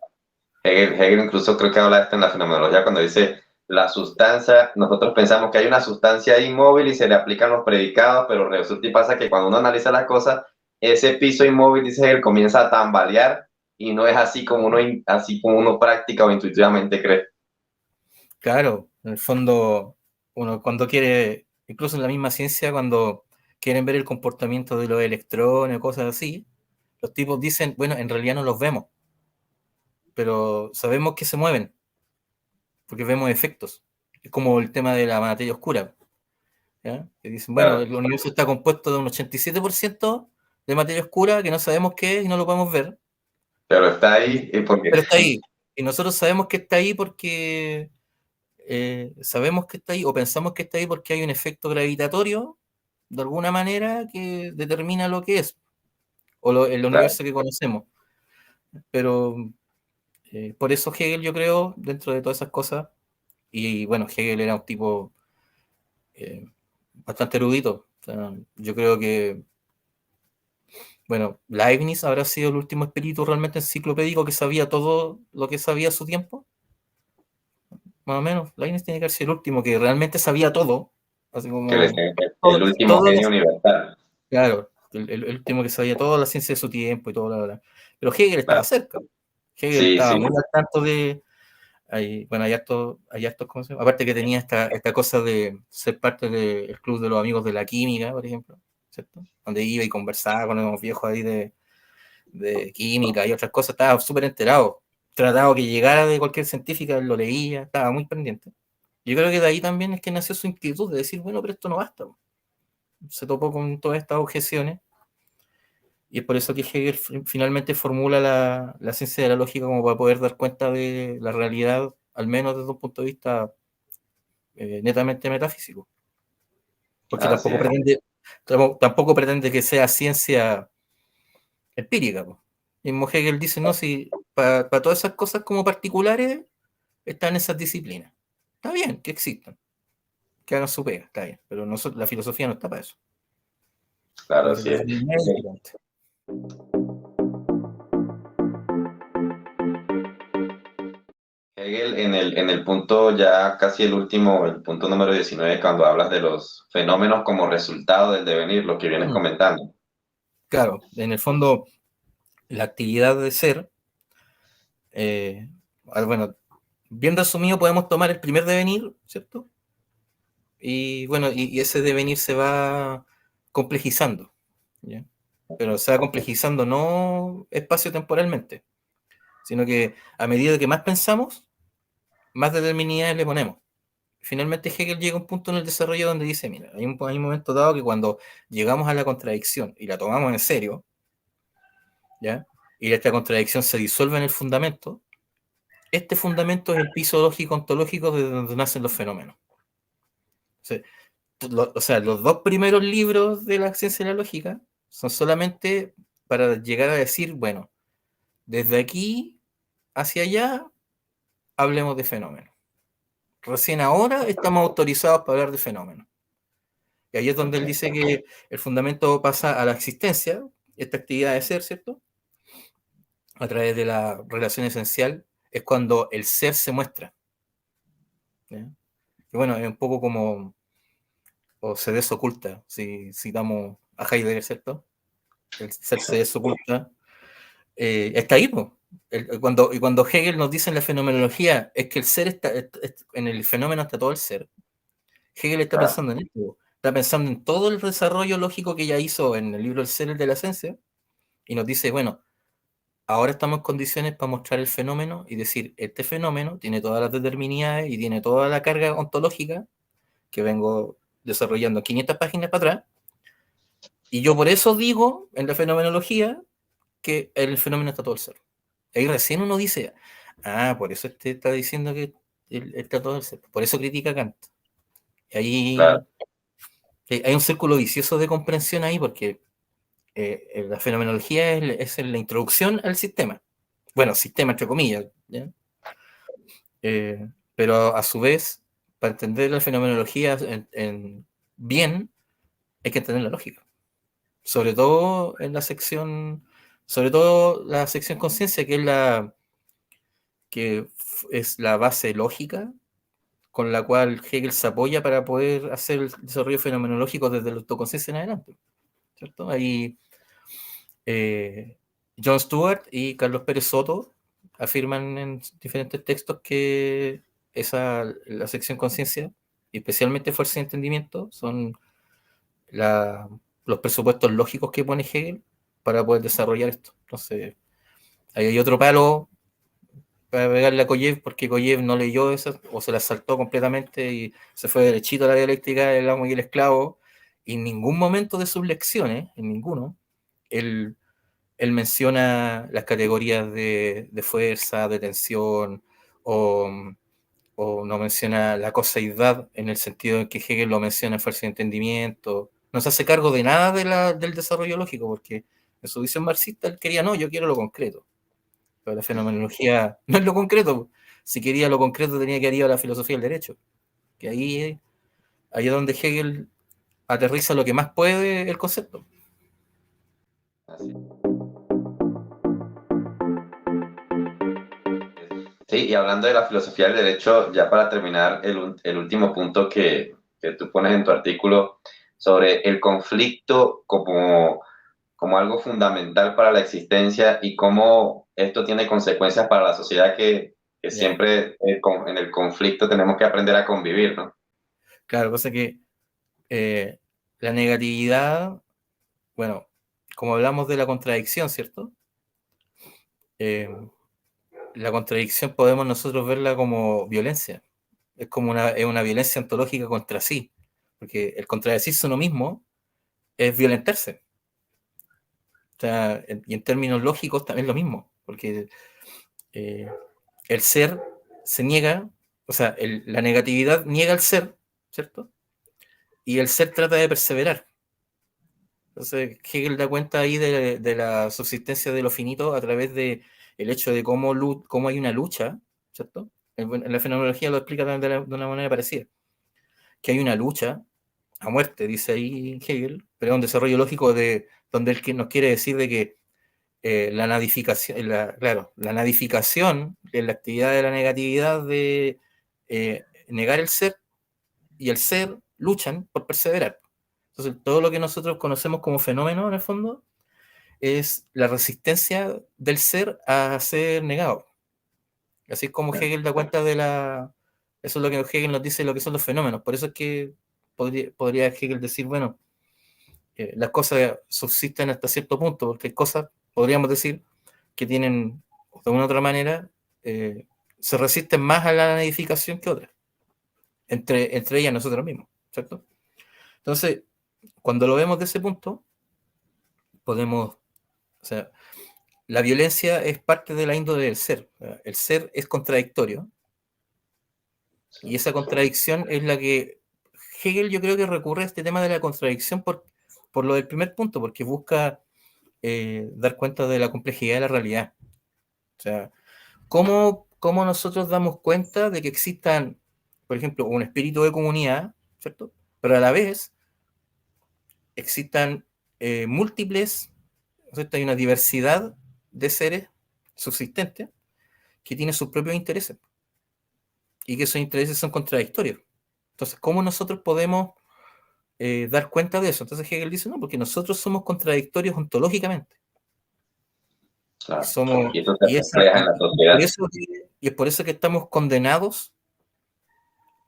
Hegel incluso creo que habla esto en la fenomenología cuando dice la sustancia, nosotros pensamos que hay una sustancia inmóvil y se le aplican los predicados, pero resulta y pasa que cuando uno analiza las cosas, ese piso inmóvil, dice Hegel, comienza a tambalear y no es así como uno práctica o intuitivamente cree. Claro, en el fondo, uno cuando quiere, incluso en la misma ciencia, cuando quieren ver el comportamiento de los electrones o cosas así, los tipos dicen, bueno, en realidad no los vemos, pero sabemos que se mueven, porque vemos efectos. Es como el tema de la materia oscura, ¿ya? Que dicen, bueno, Claro, el universo está compuesto de un 87% de materia oscura que no sabemos qué es y no lo podemos ver, pero está ahí y porque, pero está ahí. Y nosotros sabemos que está ahí porque sabemos que está ahí o pensamos que está ahí porque hay un efecto gravitatorio de alguna manera que determina lo que es o el Claro, universo que conocemos. Pero por eso Hegel, yo creo, dentro de todas esas cosas, y bueno, Hegel era un tipo eh, bastante erudito. O sea, yo creo que, bueno, Leibniz habrá sido el último espíritu realmente enciclopédico que sabía todo lo que sabía a su tiempo, más o menos. Leibniz tiene que ser el último que realmente sabía todo, así que él es como el último todas genio las, universal. claro, el último que sabía toda la ciencia de su tiempo y todo, bla. Pero Hegel estaba Claro. cerca. Hegel Sí, estaba sí, muy al tanto de. Bueno, hay hartos, ¿cómo se llama? Aparte que tenía esta cosa de ser parte del club de los amigos de la química, por ejemplo, ¿cierto? Donde iba y conversaba con unos viejos ahí de química y otras cosas, estaba súper enterado. Tratado que llegara de cualquier científica, él lo leía, estaba muy pendiente. Yo creo que de ahí también es que nació su inquietud de decir, bueno, pero esto no basta. Se topó con todas estas objeciones y es por eso que Hegel finalmente formula la ciencia de la lógica como para poder dar cuenta de la realidad, al menos desde un punto de vista netamente metafísico. Porque así es. tampoco pretende que sea ciencia empírica. Po. Y mismo Hegel dice, no, si para todas esas cosas como particulares están esas disciplinas. Está bien que existan, que hagan su pega, está bien, pero la filosofía no está para eso. Claro, La así es. filosofía es diferente. Hegel en el punto ya casi el último, el punto número 19 cuando hablas de los fenómenos como resultado del devenir, lo que vienes Mm, comentando. claro, en el fondo, la actividad de ser, eh, bueno, bien resumido, podemos tomar el primer devenir, ¿cierto? Y bueno, y ese devenir se va complejizando, ¿ya? Pero se va complejizando no espacio-temporalmente, sino que a medida que más pensamos, más determinidades le ponemos. Finalmente Hegel llega a un punto en el desarrollo donde dice, mira, hay un momento dado que cuando llegamos a la contradicción y la tomamos en serio, ¿ya? Y esta contradicción se disuelve en el fundamento, este fundamento es el piso lógico ontológico de donde nacen los fenómenos. O sea, los dos primeros libros de la ciencia de la lógica son solamente para llegar a decir, bueno, desde aquí hacia allá hablemos de fenómenos. Recién ahora estamos autorizados para hablar de fenómenos. Y ahí es donde él Okay. dice que el fundamento pasa a la existencia, esta actividad de ser, ¿cierto? A través de la relación esencial, es cuando el ser se muestra. ¿Ya? Que bueno, es un poco como, o se desoculta, si citamos a Heidegger, ¿cierto? El ser se desoculta. Está ahí, po. Y cuando Hegel nos dice en la fenomenología, es que el ser está, en el fenómeno está todo el ser. Hegel está Claro, pensando en esto, está pensando en todo el desarrollo lógico que ya hizo en el libro El ser de la esencia, y nos dice, bueno, ahora estamos en condiciones para mostrar el fenómeno y decir, este fenómeno tiene todas las determinidades y tiene toda la carga ontológica que vengo desarrollando 500 páginas para atrás, y yo por eso digo en la fenomenología que el fenómeno está todo el ser. Ahí recién uno dice, por eso este está diciendo que está todo el ser. Por eso critica a Kant. Y claro, ahí hay un círculo vicioso de comprensión ahí porque la fenomenología es la introducción al sistema. Bueno, sistema entre comillas. ¿Ya? Pero a su vez, para entender la fenomenología bien, hay que entender la lógica. Sobre todo en la sección, sobre todo la sección conciencia, que es la base lógica con la cual Hegel se apoya para poder hacer el desarrollo fenomenológico desde la autoconciencia en adelante. ¿Cierto? Ahí John Stewart y Carlos Pérez Soto afirman en diferentes textos que la sección conciencia, y especialmente fuerza y entendimiento, son la, los presupuestos lógicos que pone Hegel para poder desarrollar esto. Entonces, ahí hay otro palo para pegarle a Koyev, porque Koyev no leyó eso o se la saltó completamente y se fue derechito a la dialéctica del amo y el esclavo. Y en ningún momento de sus lecciones, en ninguno, él, él menciona las categorías de fuerza, de tensión o o no menciona la coseidad en el sentido en que Hegel lo menciona en fuerza de entendimiento, no se hace cargo de nada del desarrollo lógico, porque en su visión marxista él quería, no, yo quiero lo concreto, pero la fenomenología no es lo concreto. Si quería lo concreto tenía que ir a la filosofía del derecho, que ahí es donde Hegel aterriza lo que más puede el concepto. Así. Sí, y hablando de la filosofía del derecho, ya para terminar, el último punto que tú pones en tu artículo sobre el conflicto como algo fundamental para la existencia y cómo esto tiene consecuencias para la sociedad que Yeah. siempre en el conflicto tenemos que aprender a convivir, ¿no? Claro, cosa que la negatividad, bueno, como hablamos de la contradicción, ¿cierto? La contradicción podemos nosotros verla como violencia. Es una violencia ontológica contra sí, porque el contradecirse uno mismo es violentarse. O sea, y en términos lógicos también es lo mismo, porque eh, el ser se niega, o sea, la negatividad niega el ser, ¿cierto? Y el ser trata de perseverar. Entonces, Hegel da cuenta ahí de la subsistencia de lo finito a través de el hecho de cómo hay una lucha, ¿cierto? En la fenomenología lo explica también de una manera parecida, que hay una lucha a muerte, dice ahí Hegel, pero es un desarrollo lógico donde él nos quiere decir de que la nadificación, claro, la nadificación de la actividad de la negatividad de negar el ser y el ser luchan por perseverar. Entonces, todo lo que nosotros conocemos como fenómeno, en el fondo, es la resistencia del ser a ser negado. Así es como Hegel da cuenta de la... Eso es lo que Hegel nos dice, lo que son los fenómenos. Por eso es que podría Hegel decir, bueno, las cosas subsisten hasta cierto punto, porque hay cosas, podríamos decir, que tienen, de una u otra manera, se resisten más a la edificación que otras, entre ellas nosotros mismos, ¿cierto? Entonces, cuando lo vemos de ese punto, podemos, o sea, la violencia es parte de la índole del ser. El ser es contradictorio y Sí. esa contradicción es la que Hegel yo creo que recurre a este tema de la contradicción por lo del primer punto, porque busca dar cuenta de la complejidad de la realidad. O sea, ¿cómo nosotros damos cuenta de que existan, por ejemplo, un espíritu de comunidad, ¿cierto? Pero a la vez existan múltiples, ¿cierto? Hay una diversidad de seres subsistentes que tienen sus propios intereses y que esos intereses son contradictorios. Entonces, ¿cómo nosotros podemos dar cuenta de eso? Entonces Hegel dice, no, porque nosotros somos contradictorios ontológicamente. Y Claro. somos, Y eso se y, esa, refleja en la sociedad. y es por eso que estamos condenados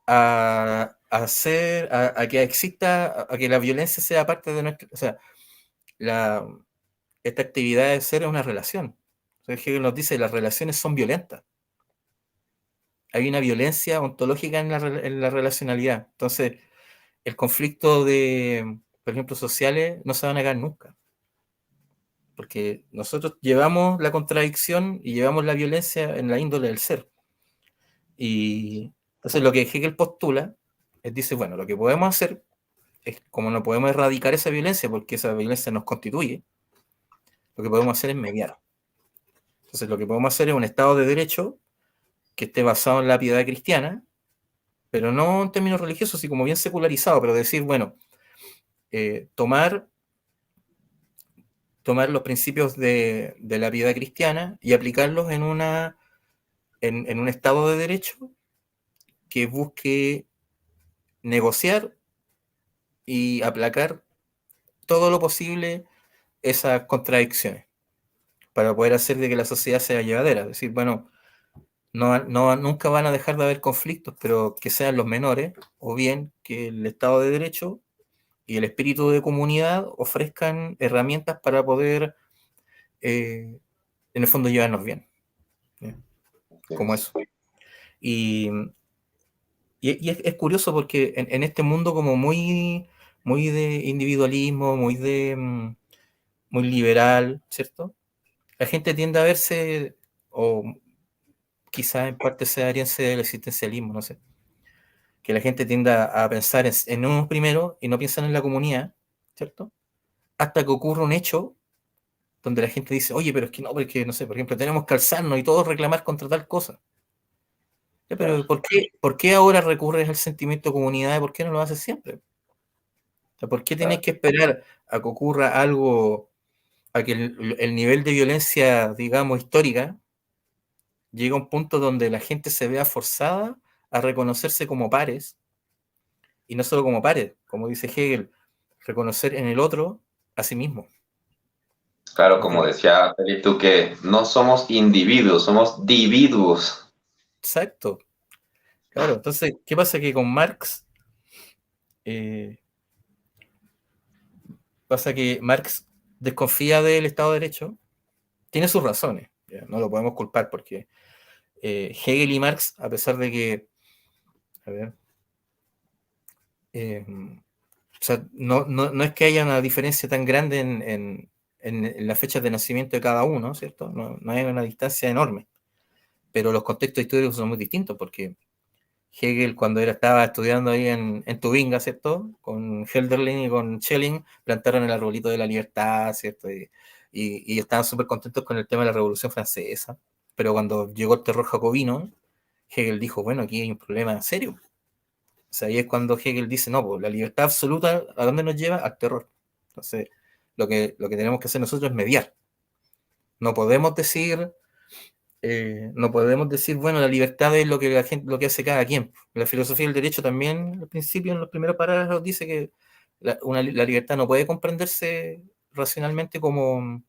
a que exista, a que la violencia sea parte de nuestra, o sea, la, esta actividad de ser es una relación. O sea, Hegel nos dice, las relaciones son violentas. Hay una violencia ontológica en la relacionalidad. Entonces, el conflicto de, por ejemplo, sociales no se va a negar nunca. Porque nosotros llevamos la contradicción y llevamos la violencia en la índole del ser. Y entonces lo que Hegel postula es, dice, bueno, lo que podemos hacer es, como no podemos erradicar esa violencia porque esa violencia nos constituye, lo que podemos hacer es mediar. Entonces lo que podemos hacer es un Estado de Derecho que esté basado en la piedad cristiana, pero no en términos religiosos, sino como bien secularizado, pero decir, bueno, tomar los principios de la piedad cristiana y aplicarlos en un Estado de Derecho que busque negociar y aplacar todo lo posible esas contradicciones para poder hacer de que la sociedad sea llevadera. Es decir, bueno, nunca van a dejar de haber conflictos, pero que sean los menores, o bien que el Estado de Derecho y el espíritu de comunidad ofrezcan herramientas para poder, en el fondo, llevarnos bien. ¿Sí? Como eso. Y, y es curioso porque en este mundo como muy de individualismo, muy liberal, ¿cierto? La gente tiende a verse, o quizás en parte sea herencia del existencialismo, no sé. Que la gente tienda a pensar en uno primero y no piensan en la comunidad, ¿cierto? Hasta que ocurre un hecho donde la gente dice, oye, pero es que no, porque, no sé, por ejemplo, tenemos que alzarnos y todos reclamar contra tal cosa. Ya, Claro, pero ¿por qué ahora recurres al sentimiento de comunidad y por qué no lo haces siempre? O sea, ¿por qué tienes claro, que esperar a que ocurra algo, a que el nivel de violencia, digamos, histórica, llegue a un punto donde la gente se vea forzada a reconocerse como pares, y no solo como pares, como dice Hegel, reconocer en el otro a sí mismo? claro, como ¿Entiendes? decía Felipe, tú que no somos individuos, somos dividuos. Exacto, claro. Entonces, ¿qué pasa? Que con Marx, eh, pasa que Marx desconfía del Estado de Derecho, tiene sus razones, ya, no lo podemos culpar porque Hegel y Marx, a pesar de que, a ver, eh, o sea, no es que haya una diferencia tan grande en las fechas de nacimiento de cada uno, ¿cierto? No hay una distancia enorme, pero los contextos históricos son muy distintos porque Hegel cuando estaba estudiando ahí en Tubinga, ¿cierto? Con Hölderlin y con Schelling, plantaron el arbolito de la libertad, ¿cierto? Y estaban súper contentos con el tema de la Revolución Francesa. Pero cuando llegó el terror jacobino, Hegel dijo, bueno, aquí hay un problema serio. O sea, ahí es cuando Hegel dice, no, pues la libertad absoluta, ¿a dónde nos lleva? Al terror. Entonces, lo que tenemos que hacer nosotros es mediar. No podemos decir no podemos decir, bueno, la libertad es lo que la gente, lo que hace cada quien. La filosofía del derecho también, al principio, en los primeros parágrafos, dice que la libertad no puede comprenderse racionalmente como,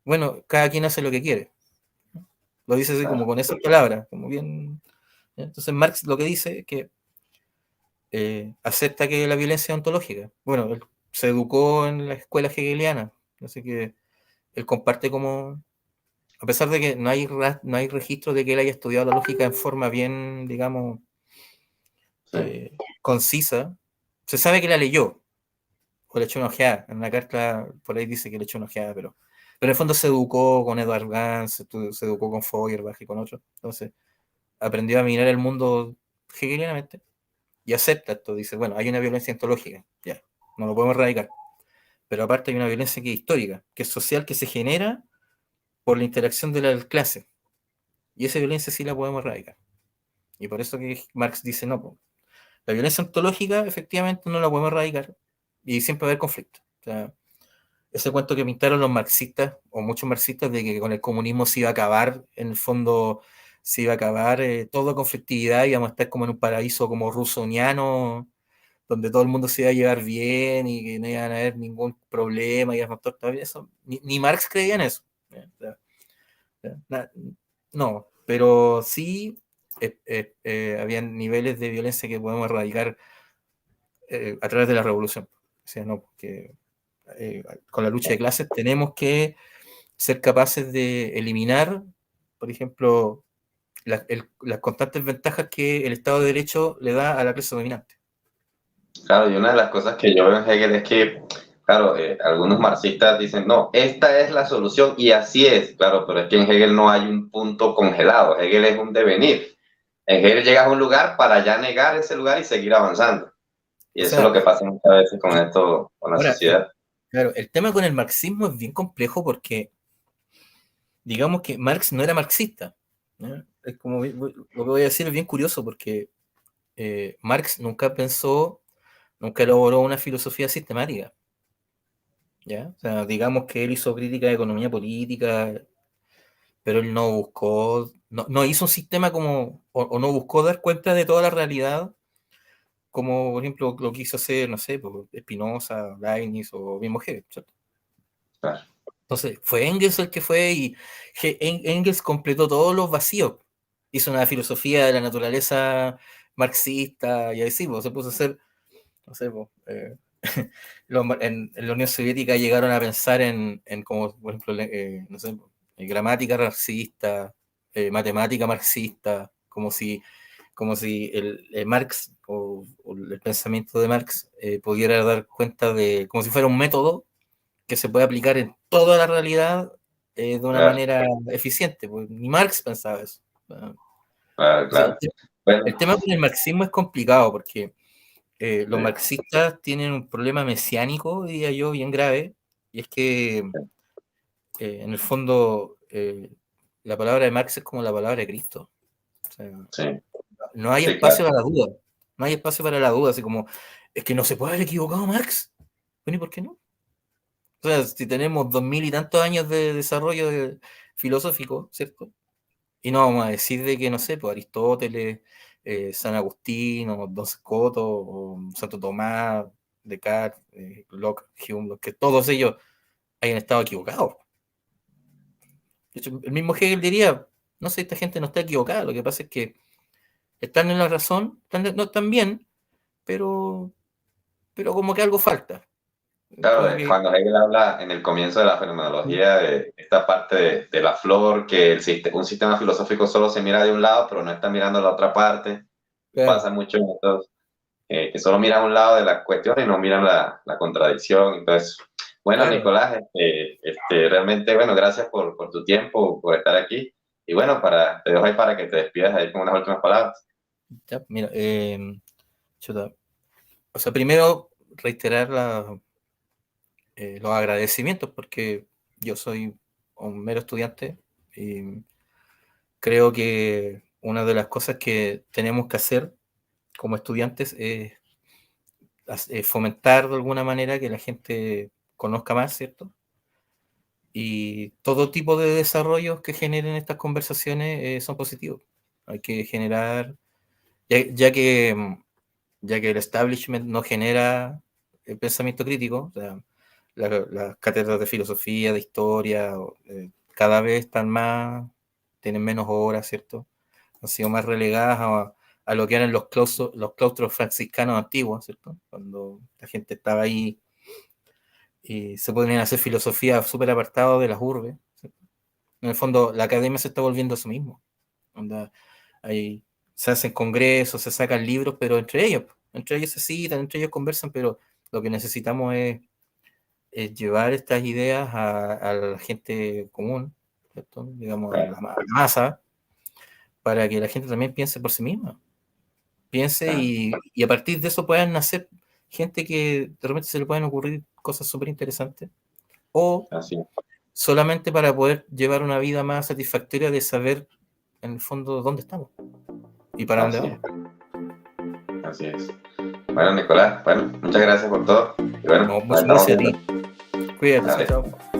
bueno, cada quien hace lo que quiere. Lo dice así como Claro, con esas palabras, como bien. Entonces Marx lo que dice es que acepta que la violencia es ontológica. Bueno, él se educó en la escuela hegeliana, así que él comparte como a pesar de que no hay registro de que él haya estudiado la lógica en forma bien, digamos, sí, concisa, se sabe que la leyó, o le echó una ojeada. En una carta por ahí dice que le echó una ojeada, pero en el fondo se educó con Edward Gans, se educó con Feuerbach y con otros. Entonces, aprendió a mirar el mundo hegelianamente y acepta esto. Dice, bueno, hay una violencia ontológica, ya, no lo podemos erradicar. Pero aparte hay una violencia que es histórica, que es social, que se genera por la interacción de la clase. Y esa violencia sí la podemos erradicar. Y por eso que Marx dice, no, po, la violencia ontológica efectivamente no la podemos erradicar y siempre va a haber conflicto. O sea, ese cuento que pintaron los marxistas o muchos marxistas de que con el comunismo se iba a acabar, en el fondo se iba a acabar toda conflictividad y íbamos a estar como en un paraíso como rusoniano, donde todo el mundo se iba a llevar bien y que no iba a haber ningún problema y íbamos a estar todo bien. Eso, ni Marx creía en eso. O sea, no, pero sí habían niveles de violencia que podemos erradicar a través de la revolución. O sea, no, porque con la lucha de clases tenemos que ser capaces de eliminar, por ejemplo, las constantes ventajas que el Estado de Derecho le da a la clase dominante. claro, y una de las cosas que yo veo en Hegel es que, claro, algunos marxistas dicen, no, esta es la solución y así es, claro, pero es que en Hegel no hay un punto congelado, Hegel es un devenir. En Hegel llegas a un lugar para ya negar ese lugar y seguir avanzando. Y O eso es lo sea, que pasa muchas veces con y esto, con la ahora, sociedad. claro, el tema con el marxismo es bien complejo porque digamos que Marx no era marxista. ¿No? Es como, lo que voy a decir es bien curioso porque Marx nunca pensó, nunca elaboró una filosofía sistemática. ¿Ya? O sea, digamos que él hizo crítica de economía política, pero él no buscó, no hizo un sistema como, o no buscó dar cuenta de toda la realidad, como por ejemplo lo quiso hacer, no sé, pues, Spinoza, Leibniz o mismo Hegel. ¿Cierto? Claro, Entonces, fue Engels el que fue y Engels completó todos los vacíos. Hizo una filosofía de la naturaleza marxista y así, pues, se puso a hacer, no sé, pues, en la Unión Soviética llegaron a pensar en como, por ejemplo, no sé, gramática marxista, matemática marxista, como si el Marx o el pensamiento de Marx pudiera dar cuenta de, como si fuera un método que se puede aplicar en toda la realidad de una claro. manera eficiente. Pues, ni Marx pensaba eso. Claro, O sea, claro. Bueno, el tema con el marxismo es complicado porque los sí, marxistas tienen un problema mesiánico, diría yo, bien grave, y es que en el fondo la palabra de Marx es como la palabra de Cristo. O sea, sí, no hay sí, claro. espacio para la duda. No hay espacio para la duda, así como, es que no se puede haber equivocado Marx. Bueno, ¿y por qué no? O sea, si tenemos 2000 y tantos años de desarrollo filosófico, ¿cierto? Y no vamos a decir de que, no sé, pues Aristóteles, San Agustín, o Don Scoto, o Santo Tomás, Descartes, Locke, Hume, que todos ellos hayan estado equivocados. De hecho, el mismo Hegel diría, no sé, esta gente no está equivocada, lo que pasa es que están en la razón, no están bien, pero, pero como que algo falta. Claro, Como que, cuando Hegel habla en el comienzo de la fenomenología de esta parte de la flor, que un sistema filosófico solo se mira de un lado, pero no está mirando la otra parte. claro, Pasa mucho en estos, que solo miran un lado de la cuestión y no miran la contradicción. Entonces, bueno, claro. Nicolás, realmente, bueno, gracias por tu tiempo, por estar aquí. Y bueno, te dejo ahí para que te despidas ahí con unas últimas palabras. Ya, mira, chuta. O sea, primero reiterar los agradecimientos porque yo soy un mero estudiante y creo que una de las cosas que tenemos que hacer como estudiantes es fomentar de alguna manera que la gente conozca más, ¿cierto? Y todo tipo de desarrollos que generen estas conversaciones son positivos. Hay que generar, ya que el establishment no genera el pensamiento crítico, o sea, las cátedras de filosofía, de historia, cada vez están más, tienen menos horas, ¿cierto? Han sido más relegadas a lo que eran los claustros franciscanos antiguos, ¿cierto? Cuando la gente estaba ahí y se ponían a hacer filosofía súper apartado de las urbes, ¿cierto? En el fondo, la academia se está volviendo eso mismo. Onda, hay, se hacen congresos, se sacan libros, pero entre ellos se citan, entre ellos conversan, pero lo que necesitamos es llevar estas ideas a la gente común, ¿cierto? Digamos, a Claro, la masa, para que la gente también piense por sí misma. Piense claro, y a partir de eso puedan nacer gente que de repente se le pueden ocurrir cosas súper interesantes. O así, solamente para poder llevar una vida más satisfactoria de saber en el fondo dónde estamos y para dónde así vamos. es, así es. Bueno, Nicolás, bueno, muchas gracias por todo. Y bueno, No, nos muchas estamos gracias a viendo. ti. Cuídate, chao, Dale. chao.